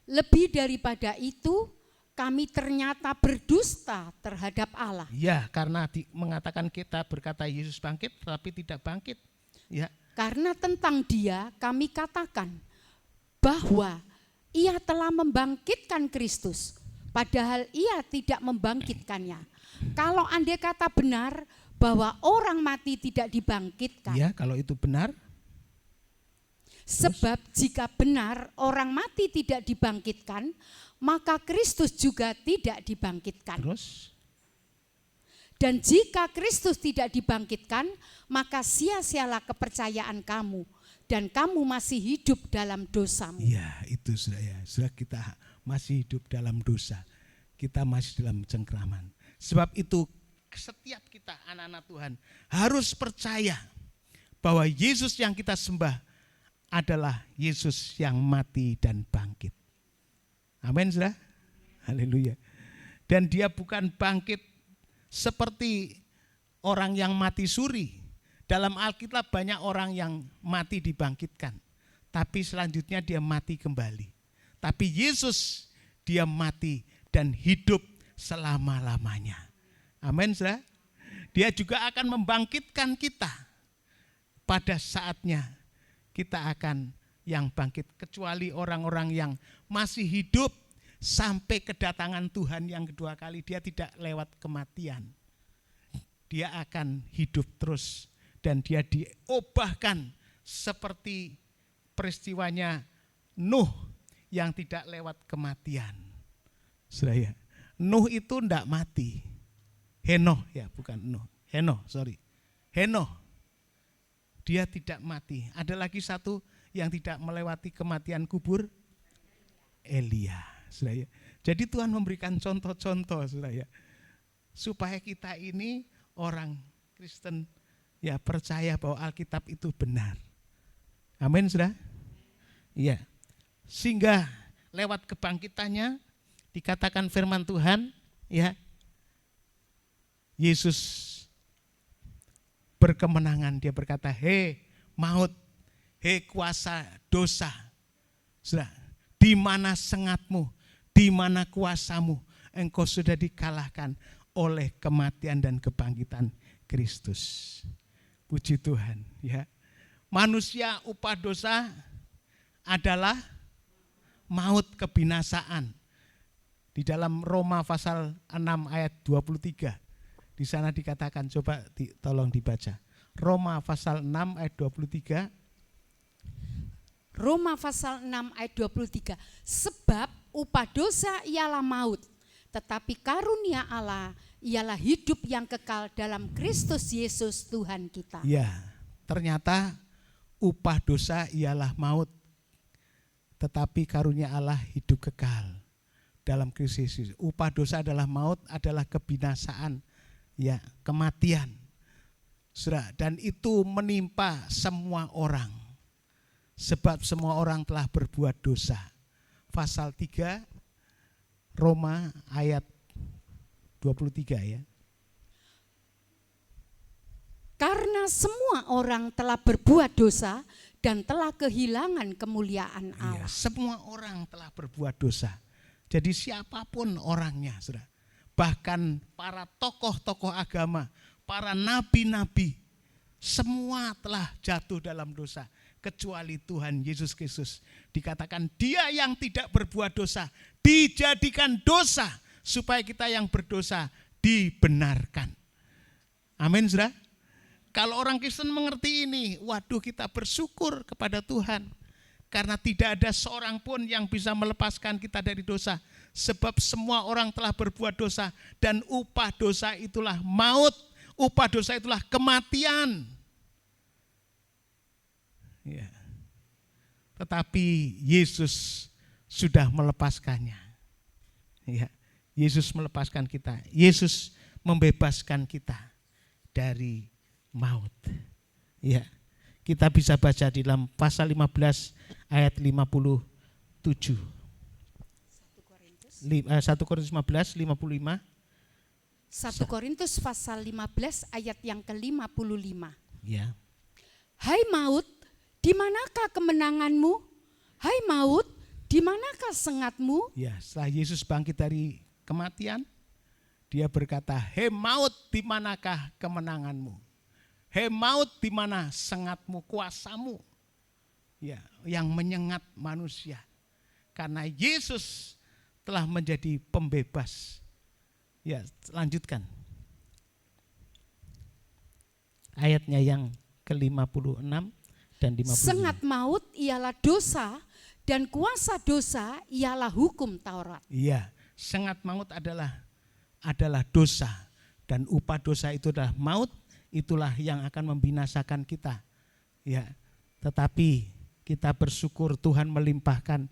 Lebih daripada itu, kami ternyata berdusta terhadap Allah. Ya, karena mengatakan kita berkata Yesus bangkit, tapi tidak bangkit. Ya. Karena tentang Dia kami katakan bahwa Ia telah membangkitkan Kristus, padahal Ia tidak membangkitkannya. Kalau andai kata benar bahwa orang mati tidak dibangkitkan. Ya, kalau itu benar. Sebab jika benar orang mati tidak dibangkitkan, maka Kristus juga tidak dibangkitkan. Terus? Dan jika Kristus tidak dibangkitkan, maka sia-sialah kepercayaan kamu dan kamu masih hidup dalam dosamu. Ya, itu sudah ya. Sudah kita masih hidup dalam dosa. Kita masih dalam cengkraman. Sebab itu setiap kita anak-anak Tuhan harus percaya bahwa Yesus yang kita sembah adalah Yesus yang mati dan bangkit. Amin, saudara. Haleluya. Dan dia bukan bangkit seperti orang yang mati suri. Dalam Alkitab banyak orang yang mati dibangkitkan. Tapi selanjutnya dia mati kembali. Tapi Yesus dia mati dan hidup selama-lamanya. Amin, saudara. Dia juga akan membangkitkan kita pada saatnya. Kita akan yang bangkit, kecuali orang-orang yang masih hidup sampai kedatangan Tuhan yang kedua kali. Dia tidak lewat kematian. Dia akan hidup terus dan dia diubahkan seperti peristiwanya Nuh yang tidak lewat kematian. Saudara, Nuh itu tidak mati. Henoh ya, bukan Nuh. Henoh. Dia tidak mati. Ada lagi satu yang tidak melewati kematian kubur, Elia. Saudara. Jadi Tuhan memberikan contoh-contoh, saudara, supaya kita ini orang Kristen ya percaya bahwa Alkitab itu benar. Amin, saudara. Iya. Sehingga lewat kebangkitannya dikatakan firman Tuhan, ya, Yesus berkemenangan. Dia berkata, hei maut, hei kuasa dosa, sudah, di mana sengatmu, di mana kuasamu, engkau sudah dikalahkan oleh kematian dan kebangkitan Kristus. Puji Tuhan, ya. Manusia upah dosa adalah maut, kebinasaan. Di dalam Roma pasal 6 ayat 23. Di sana dikatakan, coba tolong dibaca. Roma pasal 6 ayat 23. Roma pasal 6 ayat 23. Sebab upah dosa ialah maut, tetapi karunia Allah ialah hidup yang kekal dalam Kristus Yesus Tuhan kita. Ya, ternyata upah dosa ialah maut, tetapi karunia Allah hidup kekal dalam Kristus Yesus. Upah dosa adalah maut, adalah kebinasaan, ya, kematian. Saudara, dan itu menimpa semua orang. Sebab semua orang telah berbuat dosa. Pasal 3 Roma ayat 23 ya. Karena semua orang telah berbuat dosa dan telah kehilangan kemuliaan Allah. Ya, semua orang telah berbuat dosa. Jadi siapapun orangnya, saudara. Bahkan para tokoh-tokoh agama, para nabi-nabi, semua telah jatuh dalam dosa. Kecuali Tuhan Yesus Kristus. Dikatakan dia yang tidak berbuat dosa, dijadikan dosa, supaya kita yang berdosa dibenarkan. Amin, saudara. Kalau orang Kristen mengerti ini, waduh, kita bersyukur kepada Tuhan. Karena tidak ada seorang pun yang bisa melepaskan kita dari dosa. Sebab semua orang telah berbuat dosa dan upah dosa itulah maut, upah dosa itulah kematian. Ya. Tetapi Yesus sudah melepaskannya. Ya. Yesus melepaskan kita. Yesus membebaskan kita dari maut. Ya. Kita bisa baca di dalam pasal 15 ayat 57. 1 Korintus 15, 55. 1 Korintus pasal 15 ayat yang ke-55. Ya. Hai maut, di manakah kemenanganmu? Hai maut, di manakah sengatmu? Ya, setelah Yesus bangkit dari kematian, dia berkata, "Hei maut, di manakah kemenanganmu? Hei maut, di mana sengatmu, kuasamu?" Ya, yang menyengat manusia. Karena Yesus telah menjadi pembebas. Ya, lanjutkan. Ayatnya yang ke-56 dan 55. Sengat maut ialah dosa dan kuasa dosa ialah hukum Taurat. Iya, sengat maut adalah dosa dan upah dosa itu adalah maut, itulah yang akan membinasakan kita. Ya, tetapi kita bersyukur Tuhan melimpahkan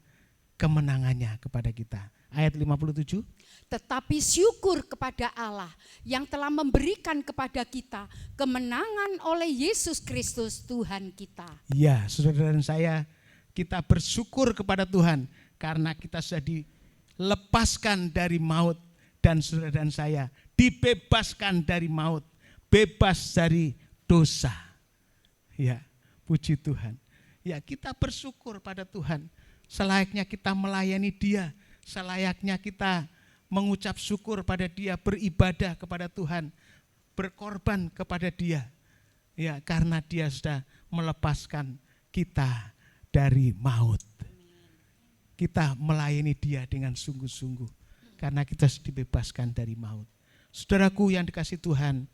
kemenangannya kepada kita. Ayat 57. Tetapi syukur kepada Allah yang telah memberikan kepada kita kemenangan oleh Yesus Kristus Tuhan kita. Ya, saudara dan saya, kita bersyukur kepada Tuhan karena kita sudah dilepaskan dari maut, dan saudara dan saya dibebaskan dari maut, bebas dari dosa. Ya, puji Tuhan. Ya, kita bersyukur pada Tuhan, selayaknya kita melayani Dia, selayaknya kita mengucap syukur pada Dia, beribadah kepada Tuhan, berkorban kepada Dia. Ya, karena Dia sudah melepaskan kita dari maut. Kita melayani Dia dengan sungguh-sungguh karena kita sudah dibebaskan dari maut. Saudaraku yang dikasihi Tuhan,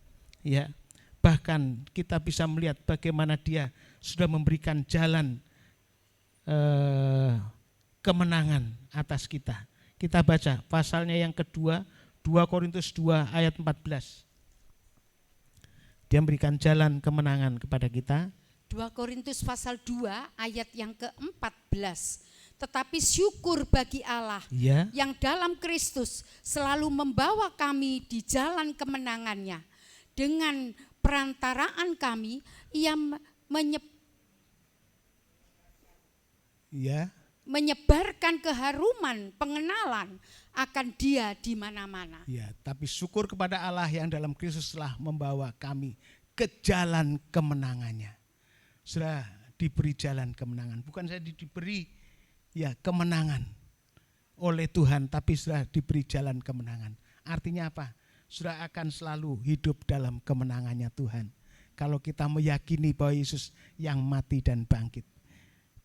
ya, bahkan kita bisa melihat bagaimana Dia sudah memberikan jalan kemenangan atas kita. Kita baca pasalnya yang kedua, 2 Korintus 2 ayat 14. Dia memberikan jalan kemenangan kepada kita. 2 Korintus pasal 2 ayat yang ke-14. Tetapi syukur bagi Allah yang dalam Kristus selalu membawa kami di jalan kemenangannya. Dengan perantaraan kami, Ia menyebarkan keharuman pengenalan akan Dia di mana-mana. Ya, tapi syukur kepada Allah yang dalam Kristus telah membawa kami ke jalan kemenangannya. Sudah diberi jalan kemenangan, bukan saya diberi kemenangan oleh Tuhan, tapi sudah diberi jalan kemenangan. Artinya apa? Sudah akan selalu hidup dalam kemenangannya Tuhan. Kalau kita meyakini bahwa Yesus yang mati dan bangkit,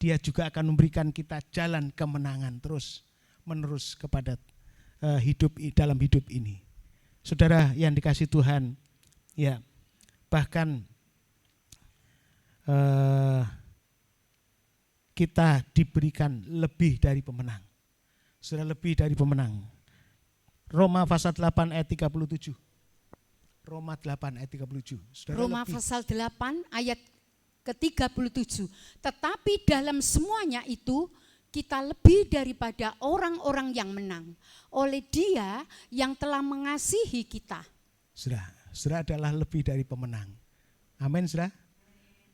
Dia juga akan memberikan kita jalan kemenangan terus menerus kepada dalam hidup ini. Saudara yang dikasihi Tuhan, ya, bahkan kita diberikan lebih dari pemenang. Sudah lebih dari pemenang. Roma pasal 8 ayat 37. Roma 8 ayat 37. Saudara, Roma pasal 8 ayat ke-37. Tetapi dalam semuanya itu kita lebih daripada orang-orang yang menang oleh Dia yang telah mengasihi kita. Saudara adalah lebih dari pemenang. Amin, saudara.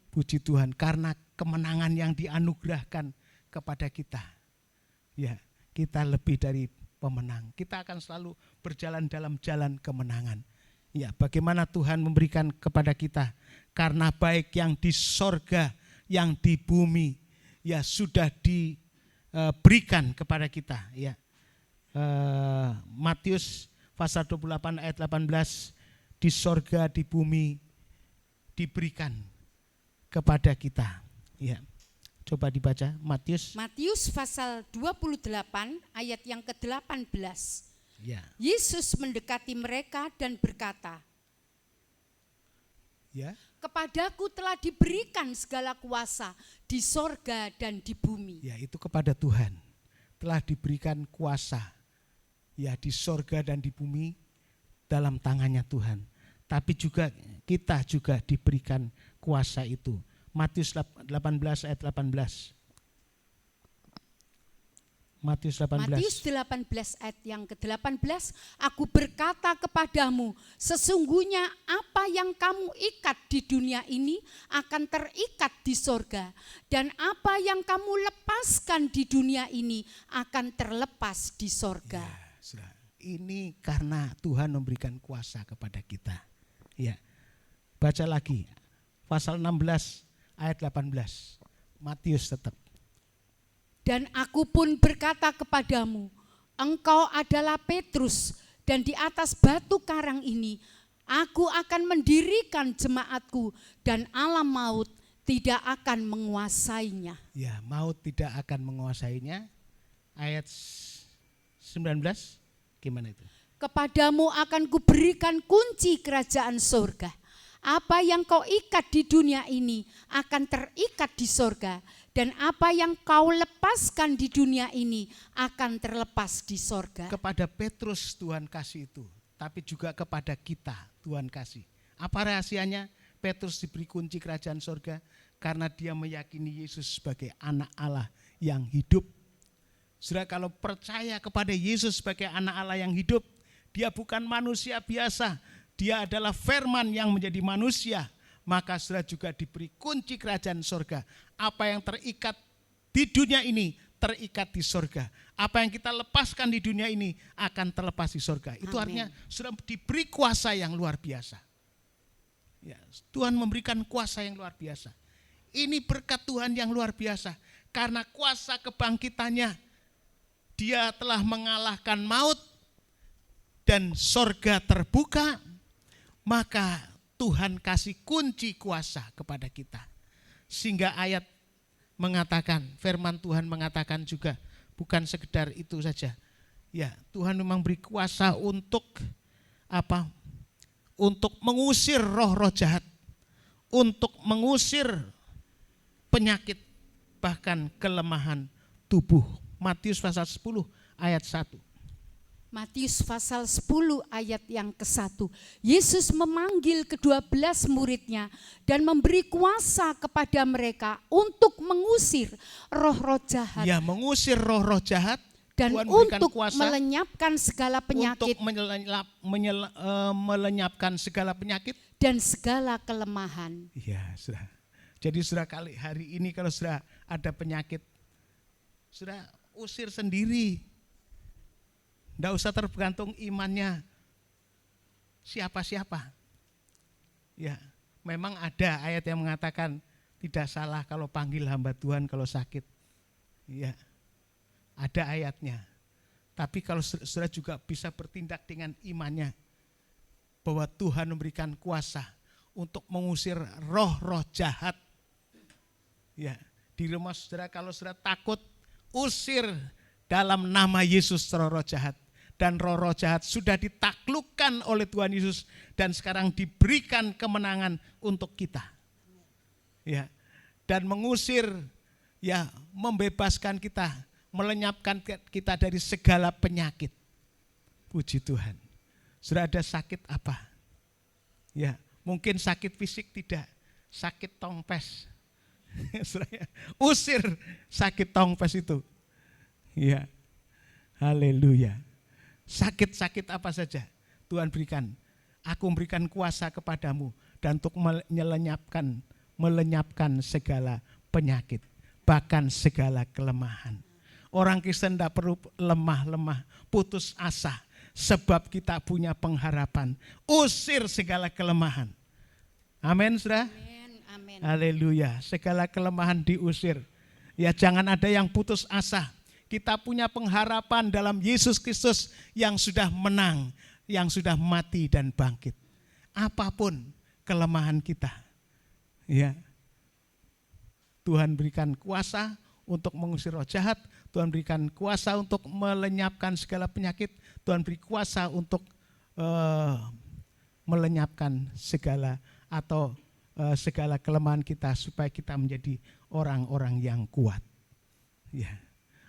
Puji Tuhan karena kemenangan yang dianugerahkan kepada kita. Ya, kita lebih dari pemenang. Kita akan selalu berjalan dalam jalan kemenangan. Ya, bagaimana Tuhan memberikan kepada kita, karena baik yang di sorga, yang di bumi, ya sudah diberikan kepada kita. Ya, Matius pasal 28 ayat 18, di sorga, di bumi diberikan kepada kita. Ya, coba dibaca Matius pasal 28 ayat yang ke-18. Ya. Yesus mendekati mereka dan berkata, Ya. Kepadaku telah diberikan segala kuasa di sorga dan di bumi. Ya, itu kepada Tuhan telah diberikan kuasa, ya, di sorga dan di bumi dalam tangannya Tuhan. Tapi juga kita juga diberikan kuasa itu. Matius 18 ayat 18. Matius 18 ayat yang ke-18, aku berkata kepadamu, sesungguhnya apa yang kamu ikat di dunia ini akan terikat di sorga, dan apa yang kamu lepaskan di dunia ini akan terlepas di sorga. Saudara, ini karena Tuhan memberikan kuasa kepada kita. Ya. Baca lagi pasal 16 ayat 18. Matius tetap. Dan aku pun berkata kepadamu, engkau adalah Petrus, dan di atas batu karang ini aku akan mendirikan jemaatku, dan alam maut tidak akan menguasainya. Ya, maut tidak akan menguasainya. Ayat 19, gimana itu? Kepadamu akan kuberikan kunci kerajaan sorga. Apa yang kau ikat di dunia ini akan terikat di sorga, dan apa yang kau lepaskan di dunia ini akan terlepas di sorga. Kepada Petrus Tuhan kasih itu, tapi juga kepada kita Tuhan kasih. Apa rahasianya? Petrus diberi kunci kerajaan sorga karena dia meyakini Yesus sebagai anak Allah yang hidup. Saudara, kalau percaya kepada Yesus sebagai anak Allah yang hidup, dia bukan manusia biasa, dia adalah firman yang menjadi manusia. Maka saudara juga diberi kunci kerajaan sorga. Apa yang terikat di dunia ini terikat di sorga. Apa yang kita lepaskan di dunia ini akan terlepas di sorga. Itu Amin. artinya sudah diberi kuasa yang luar biasa. Ya, Tuhan memberikan kuasa yang luar biasa. Ini berkat Tuhan yang luar biasa. Karena kuasa kebangkitannya, dia telah mengalahkan maut dan sorga terbuka. Maka Tuhan kasih kunci kuasa kepada kita. Sehingga ayat mengatakan, firman Tuhan mengatakan juga, bukan sekedar itu saja. Ya, Tuhan memang beri kuasa untuk apa? Untuk mengusir roh-roh jahat, untuk mengusir penyakit, bahkan kelemahan tubuh. Matius pasal 10 ayat 1. Matius pasal 10 ayat yang ke-1. Yesus memanggil ke-12 muridnya dan memberi kuasa kepada mereka untuk mengusir roh-roh jahat. Ya, mengusir roh-roh jahat Dan Tuhan berikan untuk kuasa melenyapkan segala penyakit untuk melenyapkan segala penyakit dan segala kelemahan. Iya, saudara. Jadi saudara, kali hari ini kalau saudara ada penyakit, saudara usir sendiri. Tidak usah tergantung imannya siapa-siapa. Ya, memang ada ayat yang mengatakan tidak salah kalau panggil hamba Tuhan kalau sakit. Ya, ada ayatnya. Tapi kalau saudara juga bisa bertindak dengan imannya, bahwa Tuhan memberikan kuasa untuk mengusir roh-roh jahat. Ya, di rumah saudara kalau saudara takut, usir dalam nama Yesus roh-roh jahat. Dan roh-roh jahat sudah ditaklukkan oleh Tuhan Yesus dan sekarang diberikan kemenangan untuk kita. Ya, dan mengusir, ya, membebaskan kita, melenyapkan kita dari segala penyakit. Puji Tuhan. Sudah ada sakit apa? Ya, mungkin sakit fisik tidak, sakit tongpes. Usir sakit tongpes itu. Ya, haleluya. Sakit-sakit apa saja Tuhan berikan. Aku memberikan kuasa kepadamu dan untuk melenyapkan segala penyakit, bahkan segala kelemahan. Orang Kristen tidak perlu lemah-lemah, putus asa, sebab kita punya pengharapan. Usir segala kelemahan. Amin, saudara. Amin. Haleluya. Segala kelemahan diusir. Ya, jangan ada yang putus asa. Kita punya pengharapan dalam Yesus Kristus yang sudah menang, yang sudah mati dan bangkit. Apapun kelemahan kita, ya, Tuhan berikan kuasa untuk mengusir roh jahat, Tuhan berikan kuasa untuk melenyapkan segala penyakit, Tuhan beri kuasa untuk melenyapkan segala atau segala kelemahan kita supaya kita menjadi orang-orang yang kuat. Ya.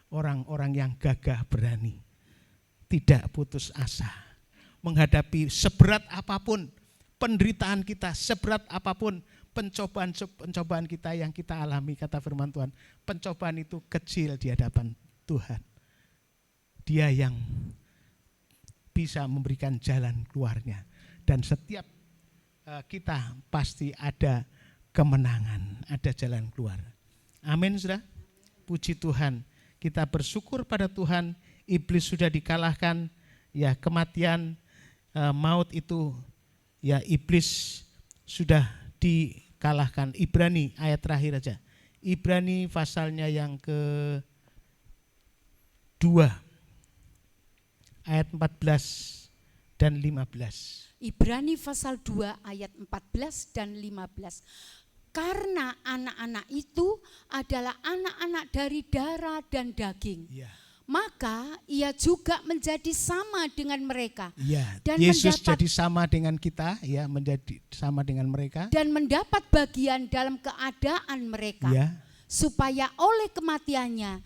Orang-orang yang gagah berani, tidak putus asa, menghadapi seberat apapun penderitaan kita, seberat apapun pencobaan kita yang kita alami, kata firman Tuhan, pencobaan itu kecil di hadapan Tuhan. Dia yang bisa memberikan jalan keluarnya, dan setiap kita pasti ada kemenangan, ada jalan keluar. Amin, saudara. Puji Tuhan. Kita bersyukur pada Tuhan, iblis sudah dikalahkan Ya, kematian, maut itu, ya iblis sudah dikalahkan. Ibrani ayat terakhir aja. Ibrani pasalnya yang ke-2 ayat 14 dan 15. Ibrani pasal 2 ayat 14 dan 15. Karena anak-anak itu adalah anak-anak dari darah dan daging. Ya. Maka ia juga menjadi sama dengan mereka. Ya, Dan Yesus mendapat- jadi sama dengan kita, ya, menjadi sama dengan mereka. Dan mendapat bagian dalam keadaan mereka. Ya. Supaya oleh kematiannya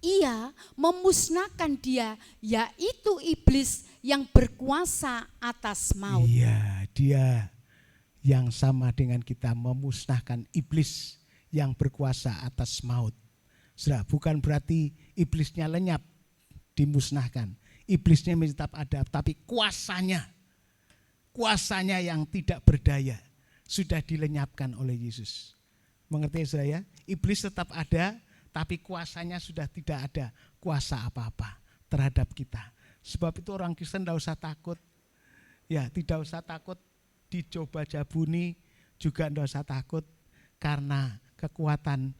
ia memusnahkan dia, yaitu iblis yang berkuasa atas maut. Iya, dia yang sama dengan kita memusnahkan iblis yang berkuasa atas maut. Saudara, bukan berarti iblisnya lenyap, dimusnahkan. Iblisnya tetap ada, tapi kuasanya yang tidak berdaya sudah dilenyapkan oleh Yesus. Mengerti saudara ya? Iblis tetap ada, tapi kuasanya sudah tidak ada kuasa apa-apa terhadap kita. Sebab itu orang Kristen tidak usah takut. Ya, tidak usah takut dicoba jabuni, juga tidak usah takut karena kekuatan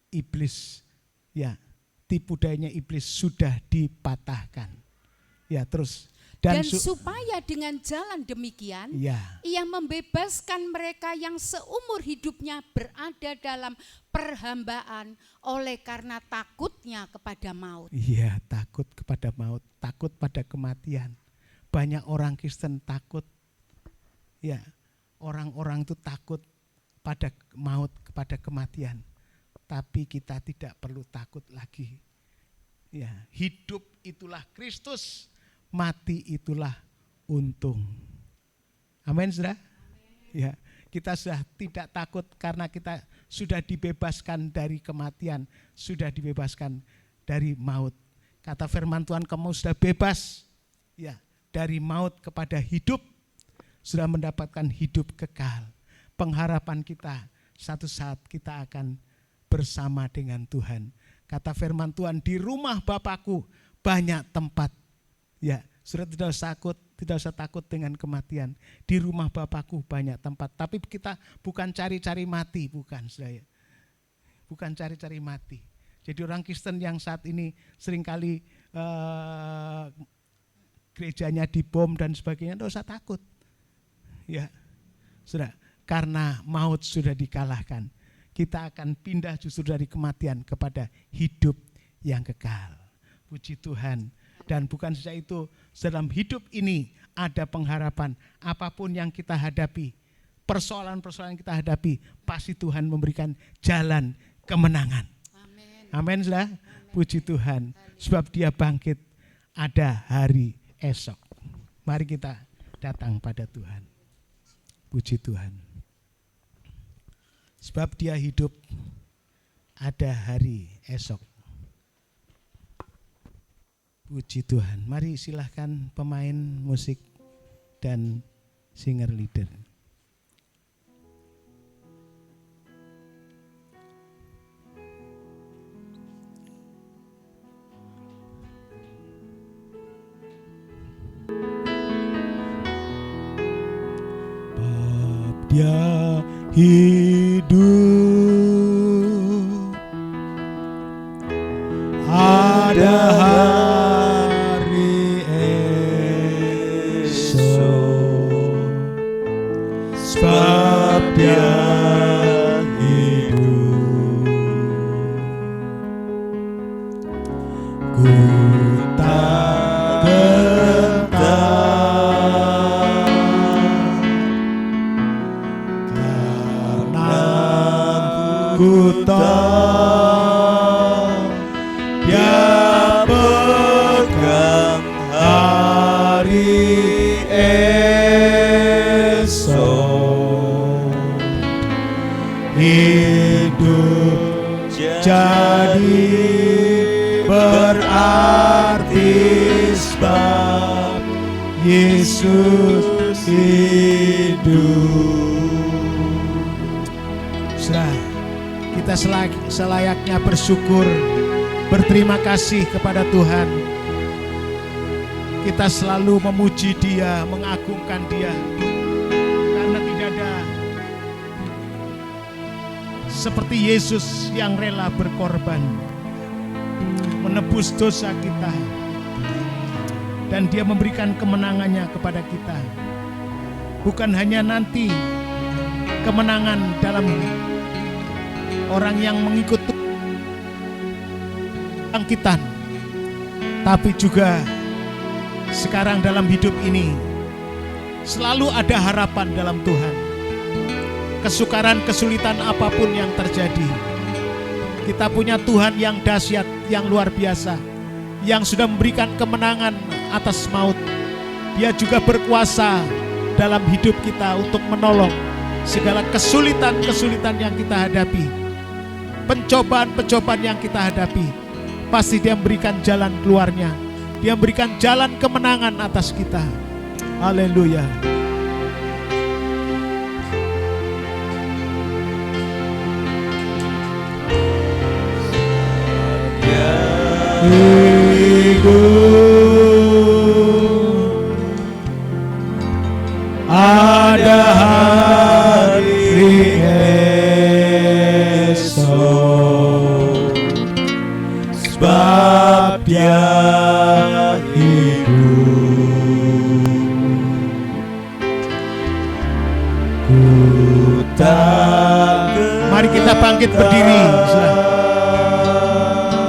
iblis, ya, tipu dayanya iblis sudah dipatahkan. Ya, terus Dan supaya dengan jalan demikian, ya, ia membebaskan mereka yang seumur hidupnya berada dalam perhambaan oleh karena takutnya kepada maut. iya, takut kepada maut, takut pada kematian. Banyak orang Kristen takut. Ya, orang-orang itu takut pada maut, kepada kematian. Tapi kita tidak perlu takut lagi. Ya, hidup itulah Kristus, mati itulah untung. Amin, saudara? Ya, kita sudah tidak takut karena kita sudah dibebaskan dari kematian, sudah dibebaskan dari maut. Kata firman Tuhan, kamu sudah bebas, ya, dari maut kepada hidup, sudah mendapatkan hidup kekal. Pengharapan kita satu saat kita akan bersama dengan Tuhan. Kata firman Tuhan, di rumah Bapakku banyak tempat. Ya, sudah tidak usah takut dengan kematian. Di rumah Bapakku banyak tempat. Tapi kita bukan cari-cari mati, bukan, saudara. Bukan cari-cari mati. Jadi orang Kristen yang saat ini seringkali gerejanya dibom dan sebagainya, tidak usah takut. Ya, saudara, karena maut sudah dikalahkan, kita akan pindah justru dari kematian kepada hidup yang kekal. Puji Tuhan. Dan bukan saja itu, dalam hidup ini ada pengharapan. Apapun yang kita hadapi, persoalan-persoalan yang kita hadapi, pasti Tuhan memberikan jalan kemenangan. Amin, saudara. Puji Tuhan. Sebab Dia bangkit, ada hari esok. Mari kita datang pada Tuhan. Puji Tuhan. Sebab Dia hidup, ada hari esok. Puji Tuhan. Mari silahkan pemain musik dan singer leader. Bab Dia hidup, ada hari esok. Sebab Dia hidup, ku tak gentar, karena ku tahu Dia pegang hari esok. Hidup jadi berarti sebab Yesus hidup. Saudara, kita selayaknya bersyukur, berterima kasih kepada Tuhan. Kita selalu memuji Dia, mengagungkan Dia, karena tidak ada seperti Yesus yang rela berkorban menebus dosa kita, dan Dia memberikan kemenangannya kepada kita. Bukan hanya nanti kemenangan dalam orang yang mengikut kebangkitan, tapi juga sekarang dalam hidup ini selalu ada harapan dalam Tuhan. Kesukaran, kesulitan apapun yang terjadi, kita punya Tuhan yang dahsyat, yang luar biasa, yang sudah memberikan kemenangan atas maut. Dia juga berkuasa dalam hidup kita untuk menolong segala kesulitan-kesulitan yang kita hadapi, pencobaan-pencobaan yang kita hadapi. Pasti Dia memberikan jalan keluarnya, Dia memberikan jalan kemenangan atas kita. Haleluya. Ada hari esok, sebab Dia hidup. Mari kita bangkit berdiri,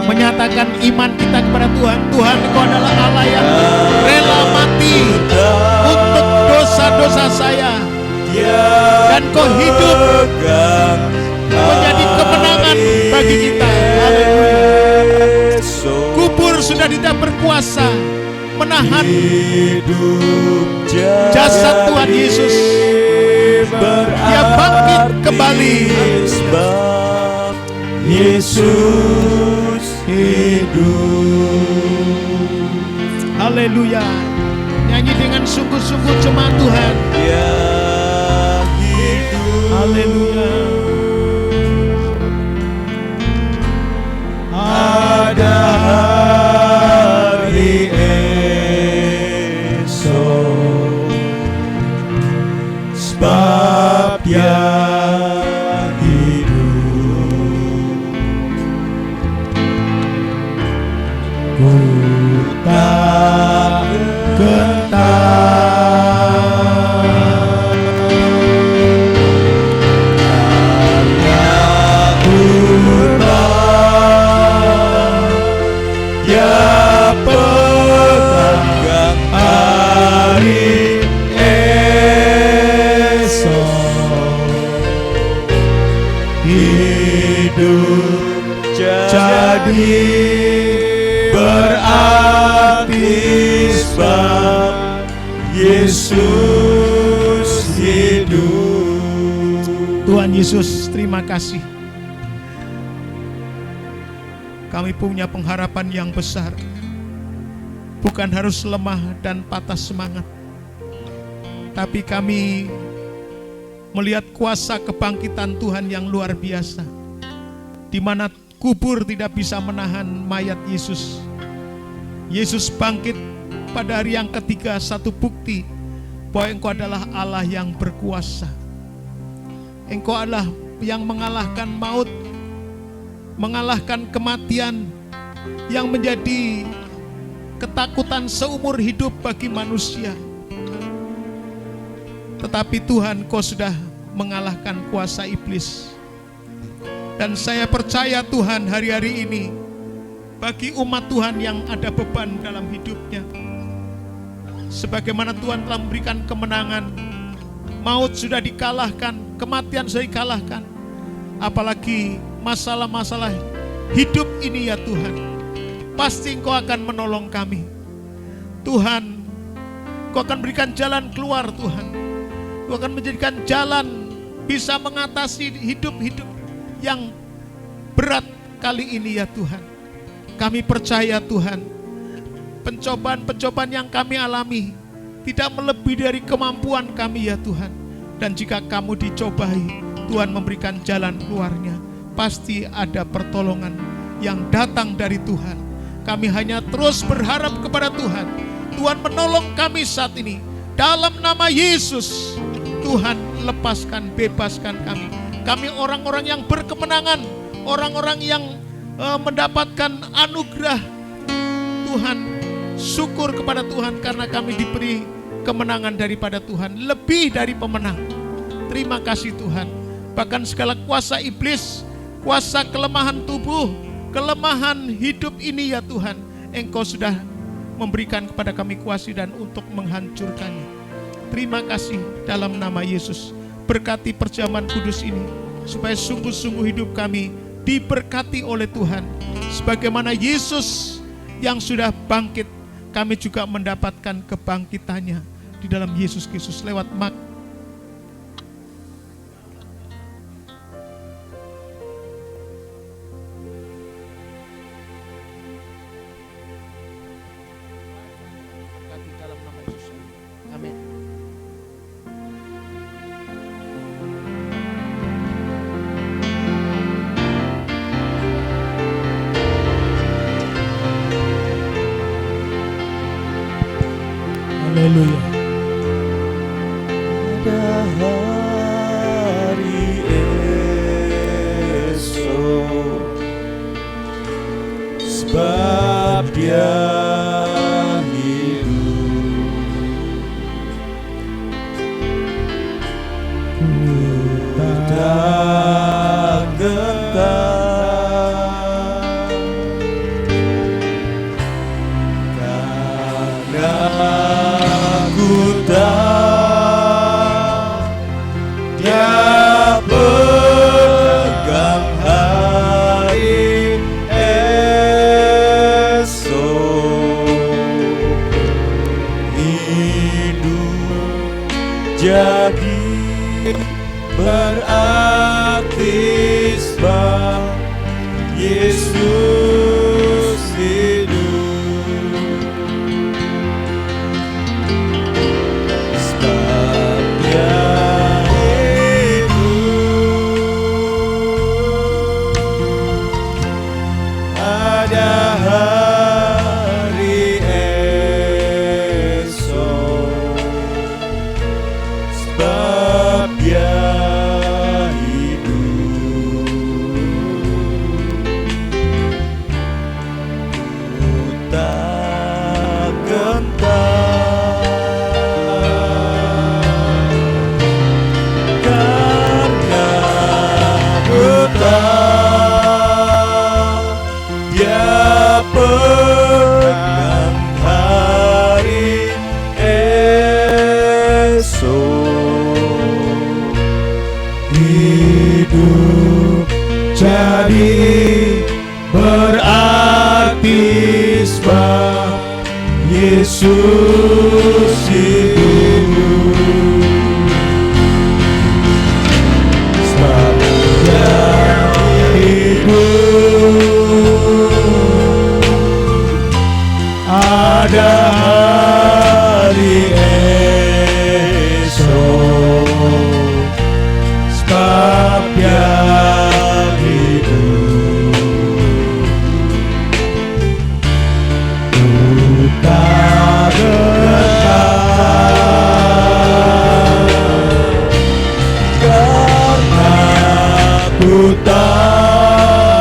menyatakan iman kita kepada Tuhan. Tuhan, Engkau adalah Allah yang rela mati untuk dosa-dosa saya, dan Kau hidup menjadi kemenangan bagi kita. Haleluya. Kubur sudah tidak berkuasa menahan jasad Tuhan Yesus. Dia bangkit kembali. Yesus hidup. Haleluya. Nyanyi dengan sungguh-sungguh jemaat Tuhan. Dia hidup. Haleluya. Ada hari esok, sebab Dia berarti sebab Yesus hidup. Tuhan Yesus, terima kasih. Kami punya pengharapan yang besar. Bukan harus lemah dan patah semangat, tapi kami melihat kuasa kebangkitan Tuhan yang luar biasa, di mana kubur tidak bisa menahan mayat Yesus. Yesus bangkit pada hari yang ketiga, satu bukti bahwa Engkau adalah Allah yang berkuasa. Engkau adalah yang mengalahkan maut, mengalahkan kematian yang menjadi ketakutan seumur hidup bagi manusia. Tetapi Tuhan, Kau sudah mengalahkan kuasa iblis. Dan saya percaya Tuhan, hari-hari ini bagi umat Tuhan yang ada beban dalam hidupnya, sebagaimana Tuhan telah memberikan kemenangan, maut sudah dikalahkan, kematian sudah dikalahkan, apalagi masalah-masalah hidup ini ya Tuhan, pasti Engkau akan menolong kami. Tuhan, Engkau akan berikan jalan keluar Tuhan. Engkau akan menjadikan jalan bisa mengatasi hidup-hidup yang berat kali ini ya Tuhan. Kami percaya Tuhan, pencobaan-pencobaan yang kami alami tidak melebihi dari kemampuan kami ya Tuhan. Dan jika kamu dicobai, Tuhan memberikan jalan keluarnya. Pasti ada pertolongan yang datang dari Tuhan. Kami hanya terus berharap kepada Tuhan. Tuhan menolong kami saat ini. Dalam nama Yesus, Tuhan lepaskan, bebaskan kami. Kami orang-orang yang berkemenangan, orang-orang yang mendapatkan anugerah Tuhan. Syukur kepada Tuhan karena kami diberi kemenangan daripada Tuhan, lebih dari pemenang. Terima kasih Tuhan. Bahkan segala kuasa iblis, kuasa kelemahan tubuh, kelemahan hidup ini ya Tuhan, Engkau sudah memberikan kepada kami kuasa dan untuk menghancurkannya. Terima kasih dalam nama Yesus. Berkati perjamuan kudus ini, supaya sungguh-sungguh hidup kami diberkati oleh Tuhan. Sebagaimana Yesus yang sudah bangkit, kami juga mendapatkan kebangkitannya di dalam Yesus Kristus lewat dalam nama Yesus. Amin. Haleluya. Pada hari esok, sebab Dia jadi berarti sebab Yesus hidup, sebab Dia hidup. Ada hari esok, sebab Dia hidup. Ku tak gentar, karena ku tahu Dia pegang hari esok. Hidup jadi berarti sebab Yesus hidup, sebab Dia hidup. Ada hari esok, sebab Dia hidup. Ku tak gentar, karena ku tahu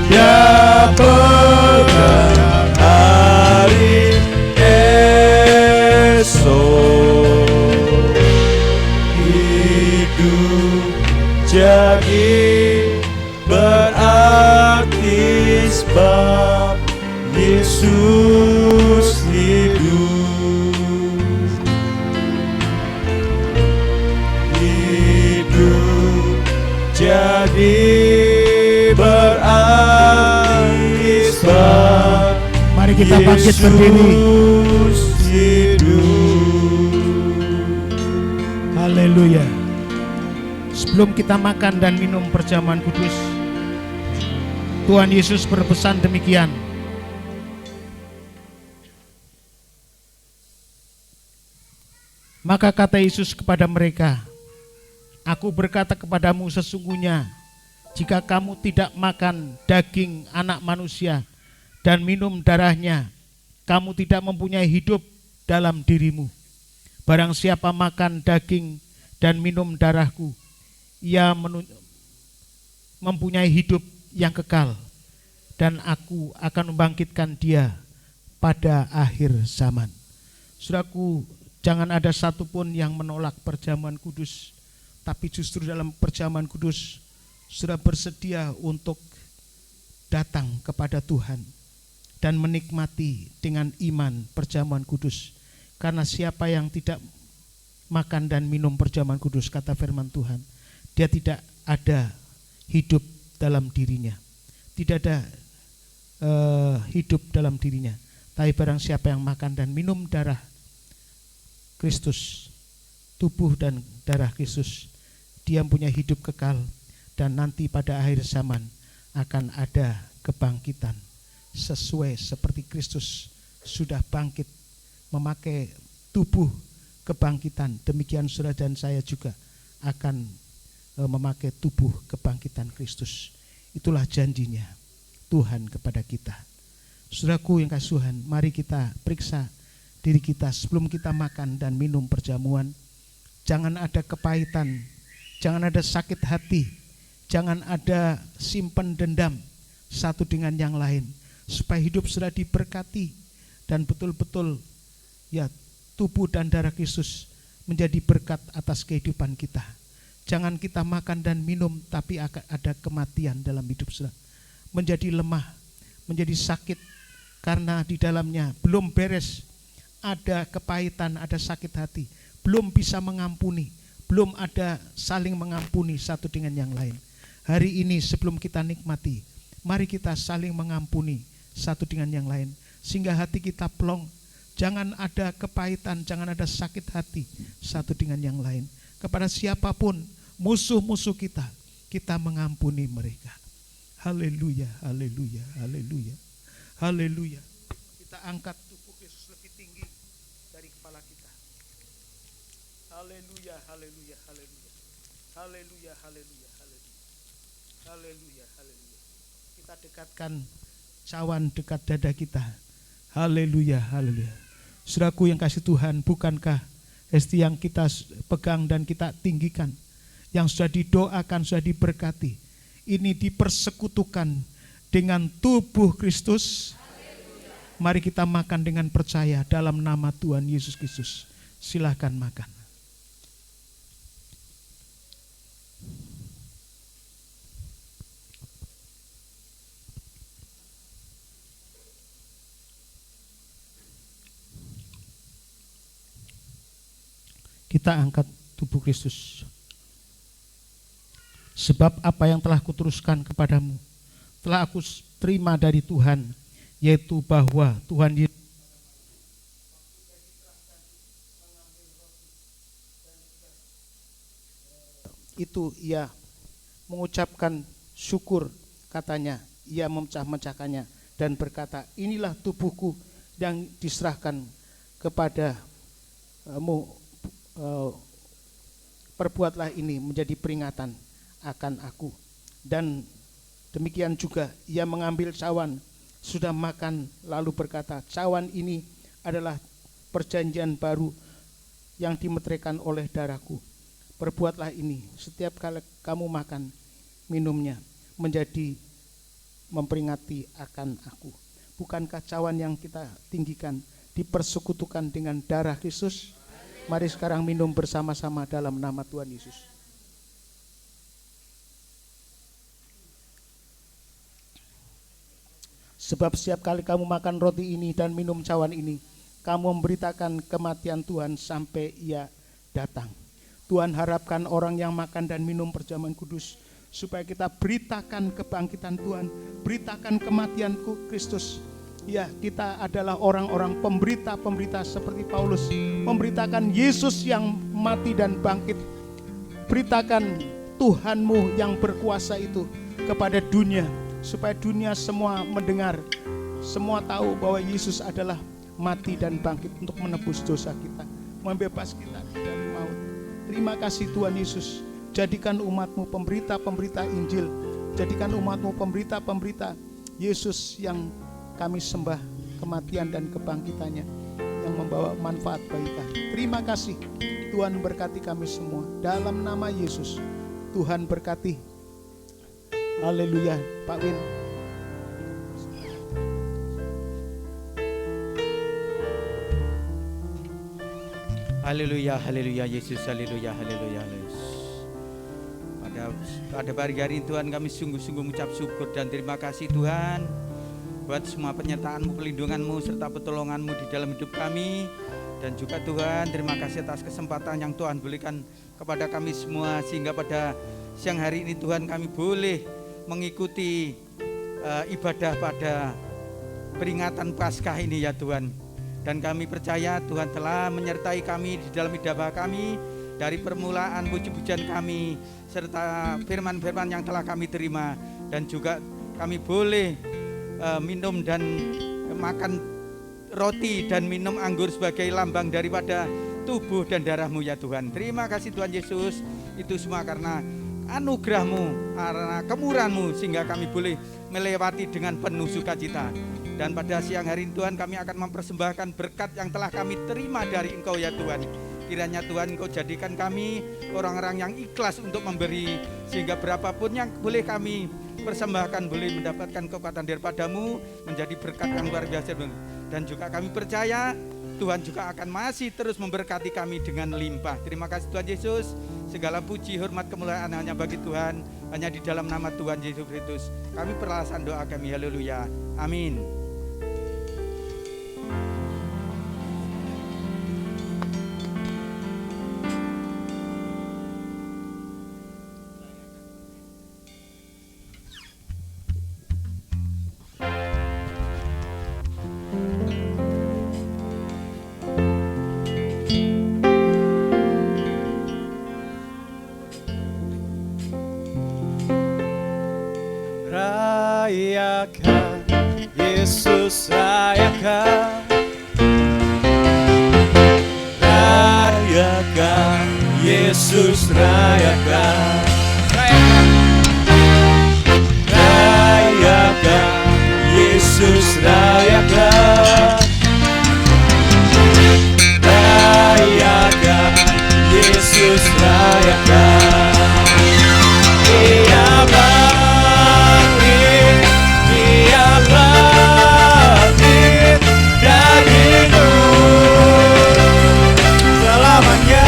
Dia pegang hari esok. Hidup jadi berarti sebab Yesus hidup. Hidup jadi berarti sebab Mari kita bangkit berdiri. Yesus hidup. Haleluya. Sebelum kita makan dan minum perjamuan kudus, Tuhan Yesus berpesan demikian. Maka kata Yesus kepada mereka, Aku berkata kepadamu sesungguhnya, jika kamu tidak makan daging anak manusia dan minum darahnya, kamu tidak mempunyai hidup dalam dirimu. Barang siapa makan daging dan minum darahku, ia mempunyai hidup yang kekal, dan aku akan membangkitkan dia pada akhir zaman. Saudaraku, jangan ada satupun yang menolak perjamuan kudus, tapi justru dalam perjamuan kudus sudah bersedia untuk datang kepada Tuhan dan menikmati dengan iman perjamuan kudus. Karena siapa yang tidak makan dan minum perjamuan kudus, kata firman Tuhan, dia tidak ada hidup dalam dirinya. Tidak ada hidup dalam dirinya. Tapi barang siapa yang makan dan minum darah Kristus, tubuh dan darah Kristus, dia punya hidup kekal, dan nanti pada akhir zaman akan ada kebangkitan sesuai seperti Kristus sudah bangkit memakai tubuh kebangkitan. Demikian saudara dan saya juga akan memakai tubuh kebangkitan Kristus. Itulah janjinya Tuhan kepada kita. Saudaraku yang kasih Tuhan, mari kita periksa diri kita sebelum kita makan dan minum perjamuan. Jangan ada kepahitan, jangan ada sakit hati, jangan ada simpan dendam satu dengan yang lain, supaya hidup sudah diberkati dan betul-betul ya tubuh dan darah Kristus menjadi berkat atas kehidupan kita. Jangan kita makan dan minum tapi akan ada kematian dalam hidup saudara. Menjadi lemah, menjadi sakit karena di dalamnya belum beres, ada kepahitan, ada sakit hati, belum bisa mengampuni, belum ada saling mengampuni satu dengan yang lain. Hari ini sebelum kita nikmati, mari kita saling mengampuni satu dengan yang lain, sehingga hati kita plong. Jangan ada kepahitan, jangan ada sakit hati satu dengan yang lain. Kepada siapapun musuh-musuh kita, kita mengampuni mereka. Haleluya, haleluya, haleluya, haleluya. Kita angkat tubuh Yesus lebih tinggi dari kepala kita. Haleluya, haleluya, haleluya, haleluya, haleluya, haleluya, haleluya, haleluya. Kita dekatkan cawan dekat dada kita. Haleluya, haleluya. Saudaraku yang kasih Tuhan, bukankah hesti yang kita pegang dan kita tinggikan, yang sudah didoakan, sudah diberkati, ini dipersekutukan dengan tubuh Kristus? Mari kita makan dengan percaya dalam nama Tuhan Yesus Kristus. Silahkan makan. Kita angkat tubuh Kristus. Sebab apa yang telah kuteruskan kepadamu telah aku terima dari Tuhan, yaitu bahwa Tuhan Yesus itu ia mengucapkan syukur, katanya ia memecah-mecahkannya dan berkata, inilah tubuhku yang diserahkan kepadamu, perbuatlah ini menjadi peringatan akan aku. Dan demikian juga ia mengambil cawan sudah makan lalu berkata, cawan ini adalah perjanjian baru yang dimeteraikan oleh darahku. Perbuatlah ini setiap kali kamu makan minumnya menjadi memperingati akan aku. Bukankah cawan yang kita tinggikan dipersekutukan dengan darah Kristus? Mari sekarang minum bersama-sama dalam nama Tuhan Yesus. Sebab setiap kali kamu makan roti ini dan minum cawan ini, kamu memberitakan kematian Tuhan sampai ia datang. Tuhan harapkan orang yang makan dan minum perjamuan kudus, supaya kita beritakan kebangkitan Tuhan, beritakan kematian Kristus. Ya, kita adalah orang-orang pemberita-pemberita seperti Paulus, memberitakan Yesus yang mati dan bangkit. Beritakan Tuhanmu yang berkuasa itu kepada dunia, supaya dunia semua mendengar, semua tahu bahwa Yesus adalah mati dan bangkit untuk menebus dosa kita, membebas kita dari maut. Terima kasih Tuhan Yesus. Jadikan umat-Mu pemberita-pemberita Injil, jadikan umat-Mu pemberita-pemberita Yesus yang kami sembah kematian dan kebangkitannya yang membawa manfaat bagi kami. Terima kasih Tuhan, berkati kami semua dalam nama Yesus. Tuhan berkati. Haleluya. Pak Win. Haleluya, haleluya Yesus, haleluya, haleluya Yesus. Pada pagi hari ini Tuhan, kami sungguh-sungguh mengucap syukur dan terima kasih Tuhan buat semua penyertaan-Mu, pelindungan-Mu serta pertolongan-Mu di dalam hidup kami. Dan juga Tuhan, terima kasih atas kesempatan yang Tuhan berikan kepada kami semua, sehingga pada siang hari ini Tuhan, kami boleh mengikuti ibadah pada peringatan Paskah ini ya Tuhan. Dan kami percaya Tuhan telah menyertai kami di dalam ibadah kami, dari permulaan puji-pujian kami serta firman-firman yang telah kami terima. Dan juga kami boleh minum dan makan roti dan minum anggur sebagai lambang daripada tubuh dan darah-Mu ya Tuhan. Terima kasih Tuhan Yesus, itu semua karena anugerah-Mu, karena kemurahan-Mu, sehingga kami boleh melewati dengan penuh sukacita. Dan pada siang hari ini Tuhan, kami akan mempersembahkan berkat yang telah kami terima dari Engkau ya Tuhan. Kiranya Tuhan Engkau jadikan kami orang-orang yang ikhlas untuk memberi, sehingga berapapun yang boleh kami persembahkan boleh mendapatkan kekuatan daripada-Mu, menjadi berkat yang luar biasa. Dan juga kami percaya Tuhan juga akan masih terus memberkati kami dengan limpah. Terima kasih Tuhan Yesus. Segala puji, hormat, kemuliaan hanya bagi Tuhan, hanya di dalam nama Tuhan Yesus Kristus kami perlahan doa kami. Haleluya, amin. Rayakan, Yesus rayakan. Rayakan, Yesus rayakan. Rayakan, Yesus rayakan. Rayakan, Yesus rayakan. Dia bangkit, Dia bangkit dari hidup selamanya.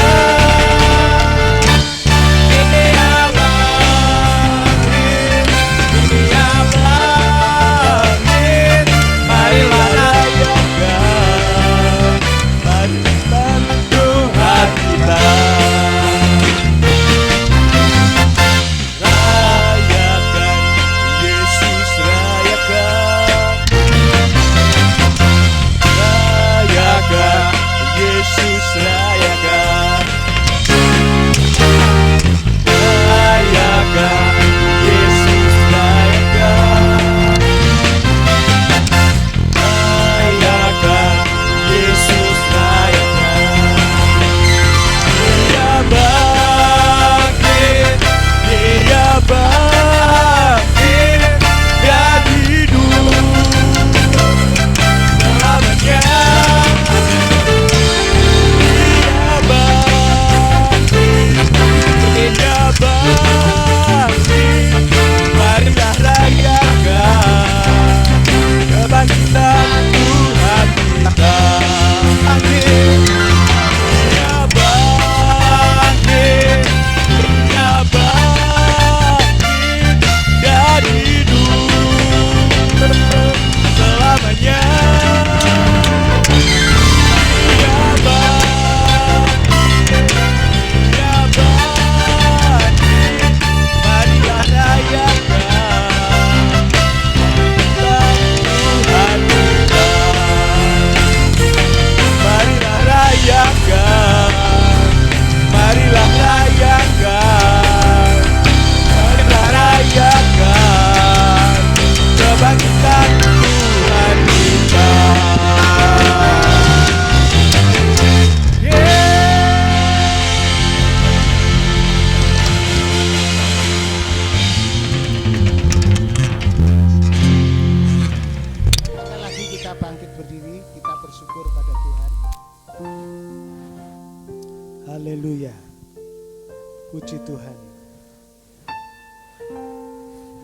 Puji Tuhan.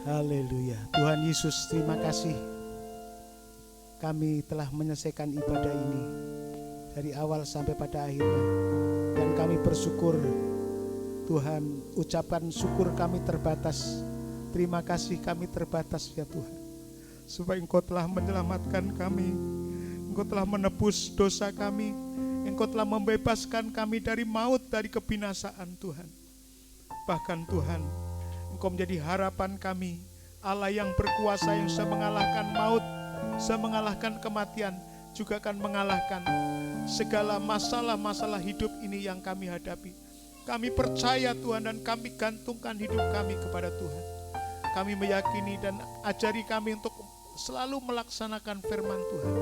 Haleluya. Tuhan Yesus, terima kasih. Kami telah menyelesaikan ibadah ini dari awal sampai pada akhirnya. Dan kami bersyukur, Tuhan, ucapan syukur kami terbatas. Terima kasih kami terbatas ya Tuhan. Supaya Engkau telah menyelamatkan kami, Engkau telah menebus dosa kami, Engkau telah membebaskan kami dari maut, dari kebinasaan Tuhan. Bahkan Tuhan, Engkau menjadi harapan kami, Allah yang berkuasa, yang bisa mengalahkan maut, bisa mengalahkan kematian, juga akan mengalahkan segala masalah-masalah hidup ini yang kami hadapi. Kami percaya Tuhan dan kami gantungkan hidup kami kepada Tuhan. Kami meyakini dan ajari kami untuk selalu melaksanakan firman Tuhan.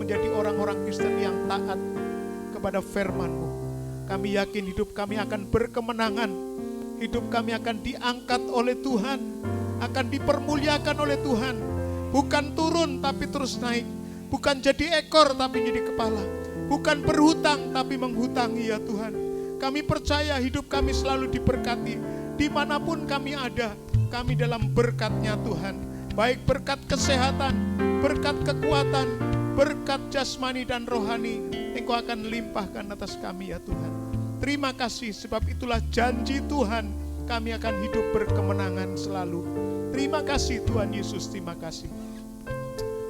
Menjadi orang-orang Kristen yang taat kepada firman-Mu. Kami yakin hidup kami akan berkemenangan. Hidup kami akan diangkat oleh Tuhan. Akan dipermuliakan oleh Tuhan. Bukan turun tapi terus naik. Bukan jadi ekor tapi jadi kepala. Bukan berhutang tapi menghutangi ya Tuhan. Kami percaya hidup kami selalu diberkati. Dimanapun kami ada, kami dalam berkat-Nya Tuhan. Baik berkat kesehatan, berkat kekuatan, berkat jasmani dan rohani, Engkau akan limpahkan atas kami ya Tuhan. Terima kasih, sebab itulah janji Tuhan, kami akan hidup berkemenangan selalu. Terima kasih Tuhan Yesus, terima kasih.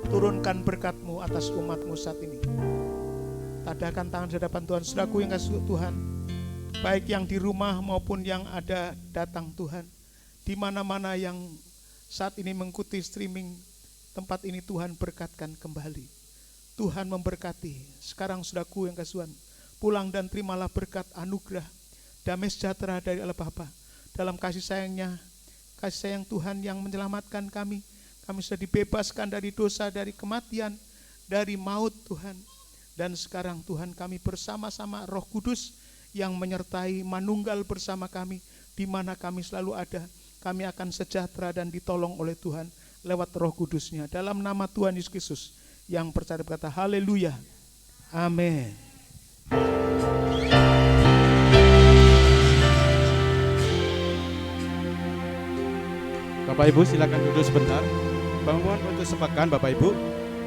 Turunkan berkat-Mu atas umat-Mu saat ini. Tadahkan tangan di hadapan Tuhan, saudaraku yang kasih Tuhan, baik yang di rumah maupun yang ada datang Tuhan, di mana-mana yang saat ini mengikuti streaming tempat ini, Tuhan berkatkan kembali. Tuhan memberkati. Sekarang saudaraku yang kasih Tuhan, pulang dan terimalah berkat anugerah, damai sejahtera dari Allah Bapa. Dalam kasih sayang-Nya, kasih sayang Tuhan yang menyelamatkan kami. Kami sudah dibebaskan dari dosa, dari kematian, dari maut Tuhan. Dan sekarang Tuhan, kami bersama-sama Roh Kudus yang menyertai, manunggal bersama kami, di mana kami selalu ada. Kami akan sejahtera dan ditolong oleh Tuhan lewat Roh Kudus-Nya. Dalam nama Tuhan Yesus Kristus yang percaya berkata haleluya. Amin. Bapak Ibu silakan duduk sebentar. Mohon untuk sepakan Bapak Ibu.